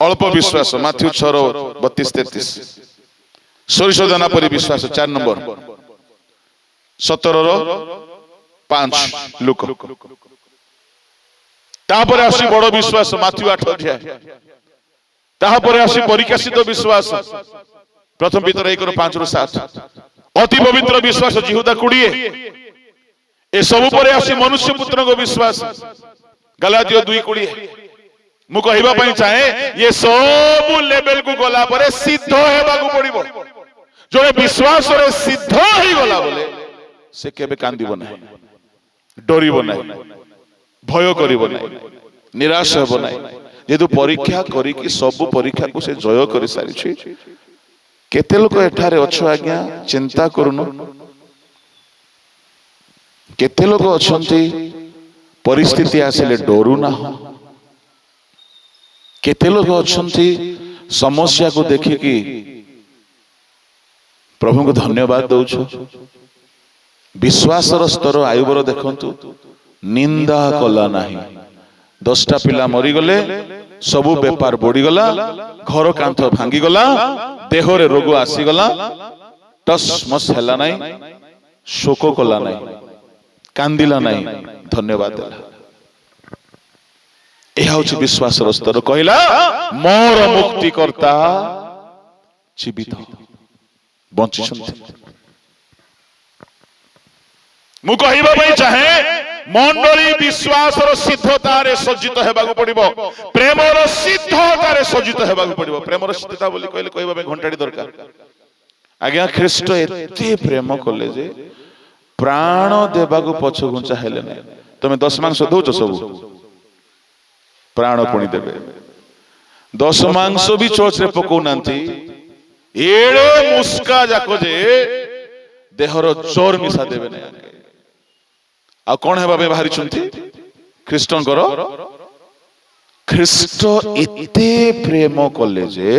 ଅଳ୍ପ ବିଶ୍ୱାସ ମାଥ୍ୟୁ 6:32-33, ସୋରିଷ ଦାନା ପରି ବିଶ୍ୱାସ 4 ନମ୍ବର, 17:5 ଲୁକ। ତାପରେ ଆସି ବଡ ବିଶ୍ୱାସ ମାଥ୍ୟୁ 8 ଅଧ୍ୟାୟ। ତାପରେ ଆସି ପରିକାଶିତ ବିଶ୍ୱାସ 1 Peter 1:5-7, ଅତି ପବିତ୍ର ବିଶ୍ୱାସ ଜିହୁଦା 20। ଏସବୁ ପରେ ଆସି ମନୁଷ୍ୟ ପୁତ୍ରଙ୍କ ବିଶ୍ୱାସ ଗାଲାତୀୟ 2:20। ମୁଁ କହିବା ପାଇଁ ଚାହେଁ ଏ ସବୁ ଲେଭେଲକୁ ଗଲା ପରେ ସିଦ୍ଧ ହେବାକୁ ପଡିବ। ଜଣେ ବିଶ୍ୱାସରେ ସିଦ୍ଧ ହେଇଗଲା ବୋଲେ ସେ କେବେ କାନ୍ଦିବ ନାହିଁ, ଡରିବ ନାହିଁ, ଭୟ କରିବ ନାହିଁ, ନିରାଶ ହେବ ନାହିଁ। ଯେହେତୁ ପରୀକ୍ଷା କରିକି ସବୁ ପରୀକ୍ଷାକୁ ସେ ଜୟ କରି ସାରିଛି। କେତେ ଲୋକ ଏଠାରେ ଅଛ ଆଜ୍ଞା ଚିନ୍ତା କରୁନ? କେତେ ଲୋକ ଅଛନ୍ତି ପରିସ୍ଥିତି ଆସିଲେ ଡରୁନାହଁ? କେତେ ଲୋକ ଅଛନ୍ତି ସମସ୍ୟାକୁ ଦେଖିକି ପ୍ରଭୁଙ୍କୁ ଧନ୍ୟବାଦ ଦଉଛ? ବିଶ୍ୱାସର ସ୍ତର ଆୟୁବର ଦେଖନ୍ତୁ, ନିନ୍ଦା କଲା ନାହିଁ। 10ଟା ପିଲା ମରିଗଲେ, ସବୁ ବେପାର ବୁଡିଗଲା, ଘର କାନ୍ଥ ଭାଙ୍ଗିଗଲା, ଦେହରେ ରୋଗ ଆସିଗଲା, ଟସ୍ ମସ୍ ହେଲା ନାହିଁ, ଶୋକ କଲା ନାହିଁ, କାନ୍ଦିଲା ନାହିଁ, ଧନ୍ୟବାଦ ଦେଲା। ଏହା ହଉଛି ବିଶ୍ୱାସର ସ୍ତର। କହିଲା ମୋର ମୁକ୍ତିକର୍ତ୍ତା ଜୀବିତ, ବଞ୍ଚିଛନ୍ତି। ମୁଁ କହିବା ପାଇଁ ଚାହେଁ ମଣ୍ଡଳୀ ବିଶ୍ୱାସର ସିଦ୍ଧତାରେ ସଜ୍ଜିତ ହେବାକୁ ପଡିବ, ପ୍ରେମର ସିଦ୍ଧତାରେ ସଜ୍ଜିତ ହେବାକୁ ପଡିବ। ପ୍ରେମର ସିଦ୍ଧତା ବୋଲି କହିଲେ କହିବା ପାଇଁ ଘଣ୍ଟାଟି ଦରକାର। ଆଜ୍ଞା ଖ୍ରୀଷ୍ଟ ଏତେ ପ୍ରେମ କଲେ ଯେ ପ୍ରାଣ ଦେବାକୁ ପଛଘୁଞ୍ଚା ହେଲେ ନାହିଁ। ତମେ 10 ମାଂସ ଦଉଛ ସବୁ, ପ୍ରାଣ ପୁଣି ଦେବେ। ଦଶ ମାଂସ ବି ଚର୍ଚ୍ଚରେ ପକଉନାହାନ୍ତି, ଏଡେ ମୁସ୍କା ଯାକ ଯେ ଦେହର ଜୋର ମିଶା ଦେବେ ନାହିଁ। ଆଉ କଣ ହେବା ପାଇଁ ବାହାରିଛନ୍ତି ଖ୍ରୀଷ୍ଟଙ୍କର? ଖ୍ରୀଷ୍ଟ ଏତେ ପ୍ରେମ କଲେ ଯେ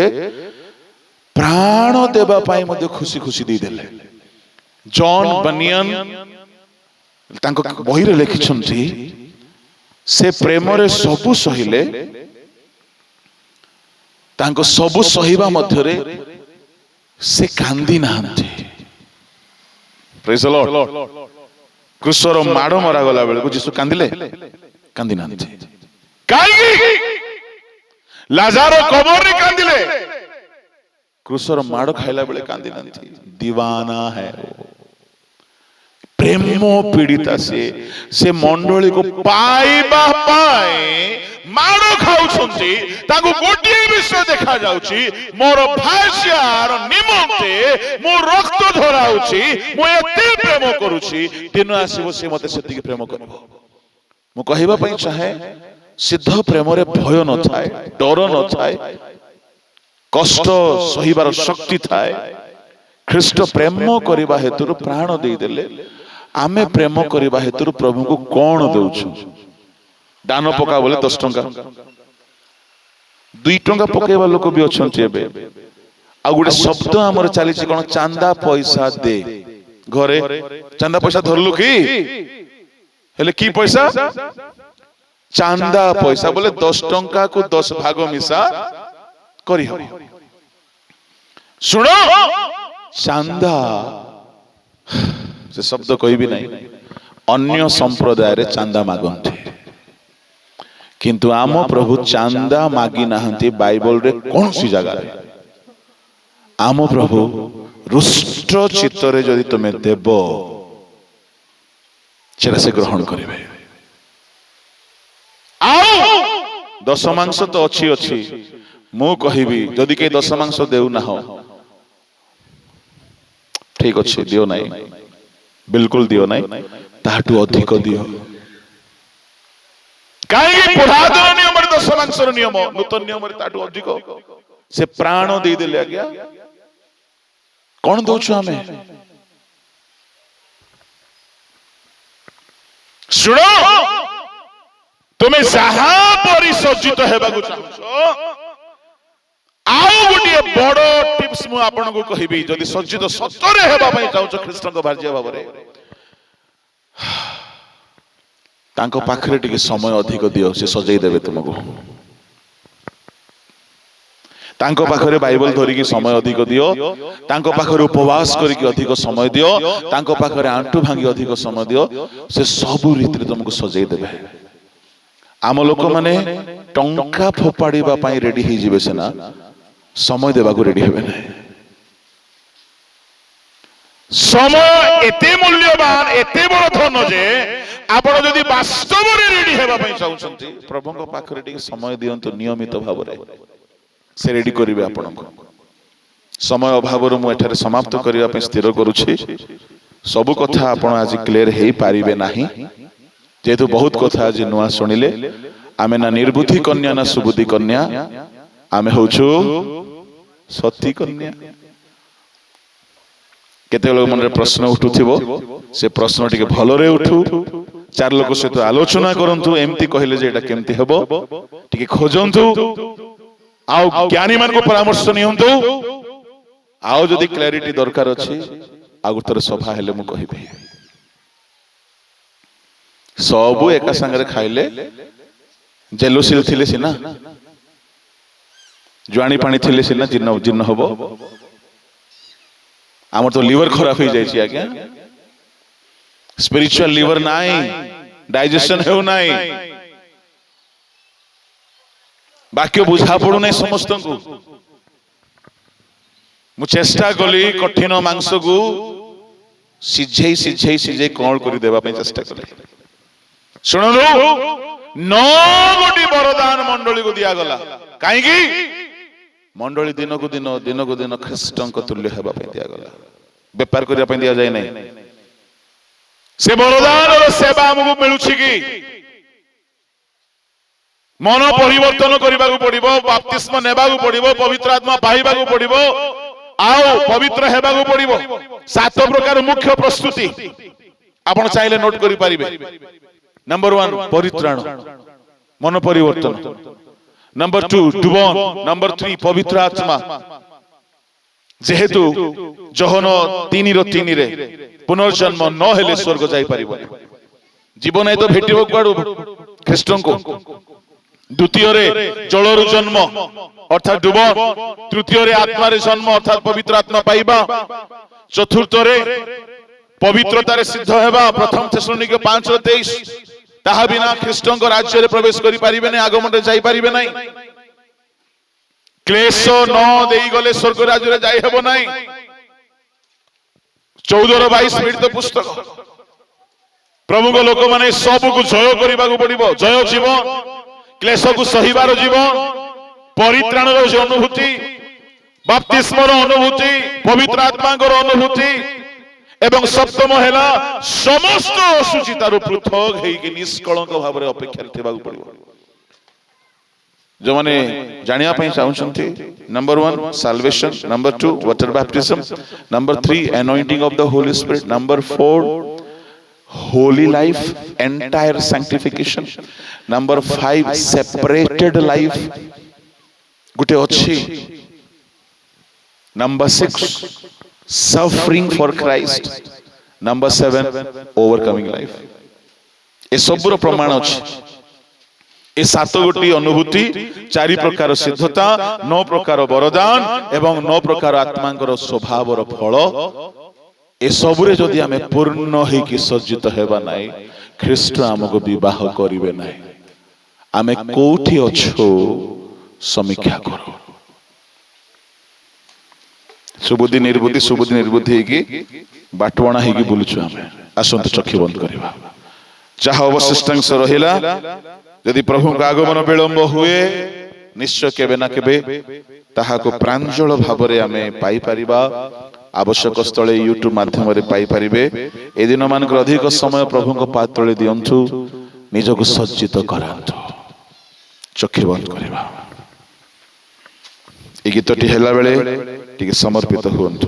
ପ୍ରାଣ ଦେବା ପାଇଁ ମଧ୍ୟ ଖୁସି ଖୁସି ଦେଇଦେଲେ। ଜନ୍ ବନିୟନ ତାଙ୍କ ବହିରେ ଲେଖିଛନ୍ତି, ସେ ପ୍ରେମରେ ସବୁ ସହିଲେ, ତାଙ୍କ ସବୁ ସହିବା ମଧ୍ୟରେ ସେ କାନ୍ଦି ନାହାନ୍ତି। ପ୍ରେଜ୍ ଦ ଲର୍ଡ। କ୍ରୁଶର ମାଡ଼ ମରାଗଲା ବେଳକୁ ଯୀଶୁ କାନ୍ଦିଲେ? କାନ୍ଦି ନାହାନ୍ତି। କାହିଁକି? ଲାଜାର କବରରେ କାନ୍ଦିଲେ, କ୍ରୁଶର ମାଡ଼ ଖାଇଲା ବେଳେ କାନ୍ଦି ନାହାନ୍ତି। ଦିୱାନା ହେ, ପ୍ରେମ ପୀଡ଼ିତା ସେ ମଣ୍ଡଳୀକୁ ପାଇବା ପାଇଁ ମାଡ଼ ଖାଉଛନ୍ତି। ତାଙ୍କୁ ଗୋଟିଏ ବିଷୟ ଦେଖା ଯାଉଛି, ମୋର ଭାଷ୍ୟାର ନିମନ୍ତେ ମୁଁ ରକ୍ତ ଝରାଉଛି, ମୁଁ ଏତେ ପ୍ରେମ କରୁଛି, ଦିନ ଆସିବ ସେ ମତେ ସେତିକି ପ୍ରେମ କରିବ। ମୁଁ କହିବା ପାଇଁ ଚାହେଁ, ସିଦ୍ଧ ପ୍ରେମରେ ଭୟ ନଥାଏ, ଡର ନଥାଏ, କଷ୍ଟ ସହିବାର ଶକ୍ତି ଥାଏ। ଖ୍ରୀଷ୍ଟ ପ୍ରେମ କରିବା ହେତୁରୁ ପ୍ରାଣ ଦେଇଦେଲେ। ଆମେ ପ୍ରେମ କରିବା ହେତୁରୁ ପ୍ରଭୁଙ୍କୁ କଣ ଦଉଛୁ? ଦାନ ପକା ବୋଲେ 10 ଟଙ୍କା, 2 ଟଙ୍କା ପକେଇବା ଲୋକ ବି ଅଛନ୍ତି ଏବେ। ଆଉ ଗୋଟେ ଶବ୍ଦ ଆମର ଚାଲିଛି କଣ? ଚାନ୍ଦା ପଇସା ଦେ। ଘରେ ଚାନ୍ଦା ପଇସା ଧରିଲୁ କି? ହେଲେ କି ପଇସା? ଚାନ୍ଦା ପଇସା ବୋଲେ 10 ଟଙ୍କା କୁ 10 ଭାଗ ମିଶା କରିହବ। ଶୁଣ, ଚାନ୍ଦା, ସେ ଶବ୍ଦ କହିବି ନାହିଁ, ଅନ୍ୟ ସମ୍ପ୍ରଦାୟରେ ଚାନ୍ଦା ମାଗନ୍ତି, କିନ୍ତୁ ଆମ ପ୍ରଭୁ ଚାନ୍ଦା ମାଗି ନାହାନ୍ତି ବାଇବଲରେ କୌଣସି ଜାଗାରେ। ଆମ ପ୍ରଭୁ ରୁଷ୍ଟ ଚିତ୍ତରେ ଯଦି ତୁମେ ଦେବ, ସେଟା ସେ ଗ୍ରହଣ କରିବେ। ଆଉ 10 ମାଂସ ତ ଅଛି। ମୁଁ କହିବି, ଯଦି କେହି 10 ମାଂସ ଦେଉନାହ, ଠିକ ଅଛି, ଦିଅ ନାହିଁ, ବିଲକୁଲ ଦିଅ ନାହିଁ, ତାହାଠୁ ଅଧିକ ଦିଅ। କାହିଁକି? ପୁରାତନ ନିୟମରେ 10 ମାଂସର ନିୟମ, ନୂତନ ନିୟମରେ ତାଠୁ ଅଧିକ। ସେ ପ୍ରାଣ ଦେଇଦେଲେ। ଆଜ୍ଞା, କଣ ଦଉଛୁ ଆମେ? ଶୁଣ, ତୁମେ ଯାହା ପରିସଜ୍ଜିତ ହେବାକୁ ଚାହୁଁଛ, ଆଉ ଗୋଟିଏ ବଡ ଟିପ୍ସ ମୁଁ ଆପଣଙ୍କୁ କହିବି। ଯଦି ସଜ୍ଜିତ ସତରେ ହେବା ପାଇଁ ଚାହୁଁଛ ଖ୍ରୀଷ୍ଟଙ୍କ ଭାର୍ଯ୍ୟା ଭାବରେ, ତାଙ୍କ ପାଖରେ ଟିକେ ସମୟ ଅଧିକ ଦିଅ, ସେ ସଜେଇ ଦେବେ ତୁମକୁ। ତାଙ୍କ ପାଖରେ ବାଇବଲ ଧରିକି ସମୟ ଅଧିକ ଦିଅ, ତାଙ୍କ ପାଖରେ ଉପବାସ କରିକି ଅଧିକ ସମୟ ଦିଅ, ତାଙ୍କ ପାଖରେ ଆଣ୍ଠୁ ଭାଙ୍ଗି ଅଧିକ ସମୟ ଦିଅ, ସେ ସବୁ ରୀତିରେ ତୁମକୁ ସଜେଇ ଦେବେ। ଆମ ଲୋକମାନେ ଟଙ୍କା ଫୋପାଡ଼ିବା ପାଇଁ ରେଡି ହେଇଯିବେ ସିନା, ସମୟ ଦେବାକୁ ରେଡି ହେବେ ନାହିଁ। ସମୟ ଏତେ ମୂଲ୍ୟବାନ, ଏତେ ବଡ ଧନ ଯେ ଆପଣ ଯଦି ବାସ୍ତବରେ ରେଡି ହେବା ପାଇଁ ଚାହୁଁଛନ୍ତି, ପ୍ରଭୁଙ୍କ ପାଖରେ ଟିକେ ସମୟ ଦିଅନ୍ତୁ ନିୟମିତ ଭାବରେ, ସେ ରେଡି କରିବେ ଆପଣଙ୍କୁ। ସମୟ ଅଭାବରୁ ମୁଁ ଏଠାରେ ସମାପ୍ତ କରିବା ପାଇଁ ସ୍ଥିର କରୁଛି। ସବୁ କଥା ଆପଣ ଆଜି କ୍ଲିୟର ହେଇପାରିବେ ନାହିଁ, ଯେହେତୁ ବହୁତ କଥା ଆଜି ନୂଆ ଶୁଣିଲେ। ଆମେ ନା ନିର୍ବୁଦ୍ଧି କନ୍ୟା ନା ସୁବୁଦ୍ଧି କନ୍ୟା, ଆମେ ହଉଛୁ ସତୀ କନ୍ୟା। କେତେବେଳେ ମନରେ ପ୍ରଶ୍ନ ଉଠୁଥିବ, ସେ ପ୍ରଶ୍ନ ଟିକେ ଭଲରେ ଉଠୁ, 4 ଲୋକ ସହିତ ଆଲୋଚନା କରନ୍ତୁ, ଏମିତି କହିଲେ ଯେ ଏଟା କେମିତି ହେବ ଟିକେ ଖୋଜନ୍ତୁ, ଆଉ ଜ୍ଞାନୀ ମାନଙ୍କୁ ପରାମର୍ଶ ନିଅନ୍ତୁ। ଆଉ ଯଦି କ୍ଲାରିଟି ଦରକାର ଅଛି, ଆଉ ଗୋଟେ ଥର ସଭା ହେଲେ ମୁଁ କହିବି। ସବୁ ଏକା ସାଙ୍ଗରେ ଖାଇଲେ ଜେଲୁସିଲ ଥିଲେ ସିନା, ଜୁଆଣି ପାଣି ଥିଲେ ସିନା ଜୀର୍ଣ୍ଣ ହବ। ଆମର ତ লিভার ଖରାପ ହେଇଯାଇଛି ଆଜ୍ଞା, ସ୍ପିରିଚୁଆଲ লিভার ନାହିଁ, ଡାଇଜେସନ ହେଉ ନାହିଁ, ବାକ୍ୟ ବୁଝା ପଡୁନାହିଁ ସମସ୍ତଙ୍କୁ। ମୁଁ ଚେଷ୍ଟା କଲି କଠିନ ମାଂସକୁ ସିଝେଇ କଅଁଳ କରି ଦେବା ପାଇଁ ଚେଷ୍ଟା କଲି। ଶୁଣନ୍ତୁ, 9ଗୋଟି ବରଦାନ ମଣ୍ଡଳୀକୁ ଦିଆଗଲା। କାହିଁକି? ମଣ୍ଡଳୀ ଦିନକୁ ଦିନ ଖ୍ରୀଷ୍ଟଙ୍କ ତୁଲ୍ୟ ହେବା ପାଇଁ ଦିଆଗଲା, ବେପାର କରିବା ପାଇଁ ଦିଆଯାଏ ନାହିଁ। ସେ ବରଦାନର ସେବା ଆମକୁ ମିଳୁଛି କି? मन परिवर्तन करने पड़ो, बाप्तिस्म नेबाकू पड़ो, पवित्र आत्मा पाइबाकू पड़ो, आओ पवित्र हेबाकू पड़ो। 7 प्रकार मुख्य प्रस्तुति आपण चाहिले नोट करि पारिबे। नंबर 1 परित्राण, मन परिवर्तन। नंबर 2 डुबन। नंबर 3 पवित्र आत्मा। जेहेतु जहन 3:3 रे पुनर्जन्म न हेले स्वर्ग जाई परिबो, जीवन है तो भेटिबो कुआडू ख्रीष्टन को। द्वितीय रे जलरु जन्म अर्थात डुबन। तृतीय रे आत्मा रे जन्म अर्थात पवित्र आत्मा पाइबा। चतुर्थ रे पवित्रता रे सिद्ध हेबा, प्रथम थेसलोनिके 5:23। ताहा बिना ख्रीष्टन को राज्य रे प्रवेश करि परिबे नै, आगमन रे जाई परिबे नै। क्लेश न देई गले स्वर्ग राज्य रे जाई हेबो नै। 14:22 पीड़ित पुस्तक। प्रभु को लोक माने सब को जय करने को पड़ो। जय जीवन, क्लेश को सहीबार जीवन, परित्राण अनुभूति, बाप्तिस्मर अनुभूति, पवित्र आत्मा अनुभूति, एवं सप्तम है समस्त असुचितार पृथक होगी निष्कलंक भाव में अपेक्षा पड़ो। जो मैंने जानिया चाहते, number 1 salvation, number 2 water baptism, number 3 anointing of the Holy Spirit, number 4 holy life, entire sanctification, number 5 separated life गुटे अच्छी, number 6 suffering for Christ, number 7 overcoming life। ए सबुर प्रमाण अच्छी। ए 7 गोटी अनुभूति, 4 प्रकार सिद्धता, 9 प्रकार वरदान एवं 9 प्रकार आत्मांकर स्वभावर फल। ए सबुरे जदि आमे पूर्ण होइकि सज्जित हेबा नाइ, ख्रीष्ट आमको विवाह करिवे नाइ। आमे कोठी अछो समीक्षा करो। सुबुद्धि निर्बुद्धि हेकि बाटवणा हेकि बुलुछु आमे। आसंत चक्षु बंद करिबा। जहा अवशिष्टांश रहिला, यदि प्रभु का आगमन विलंब हुए निश्चय केबे ना केबे ताहाको प्रांजल भावरे आमे पाई परिबा। आवश्यक स्थले यूट्यूब माध्यम पाई पारिबे। ए दिन मानक अधिक समय प्रभु को पाद तले दियंतु, निजको सज्जित करांतु। चक्षु बंद करिबा। ए गीतटी हेला बेले टिके समर्पित हुअन्तु।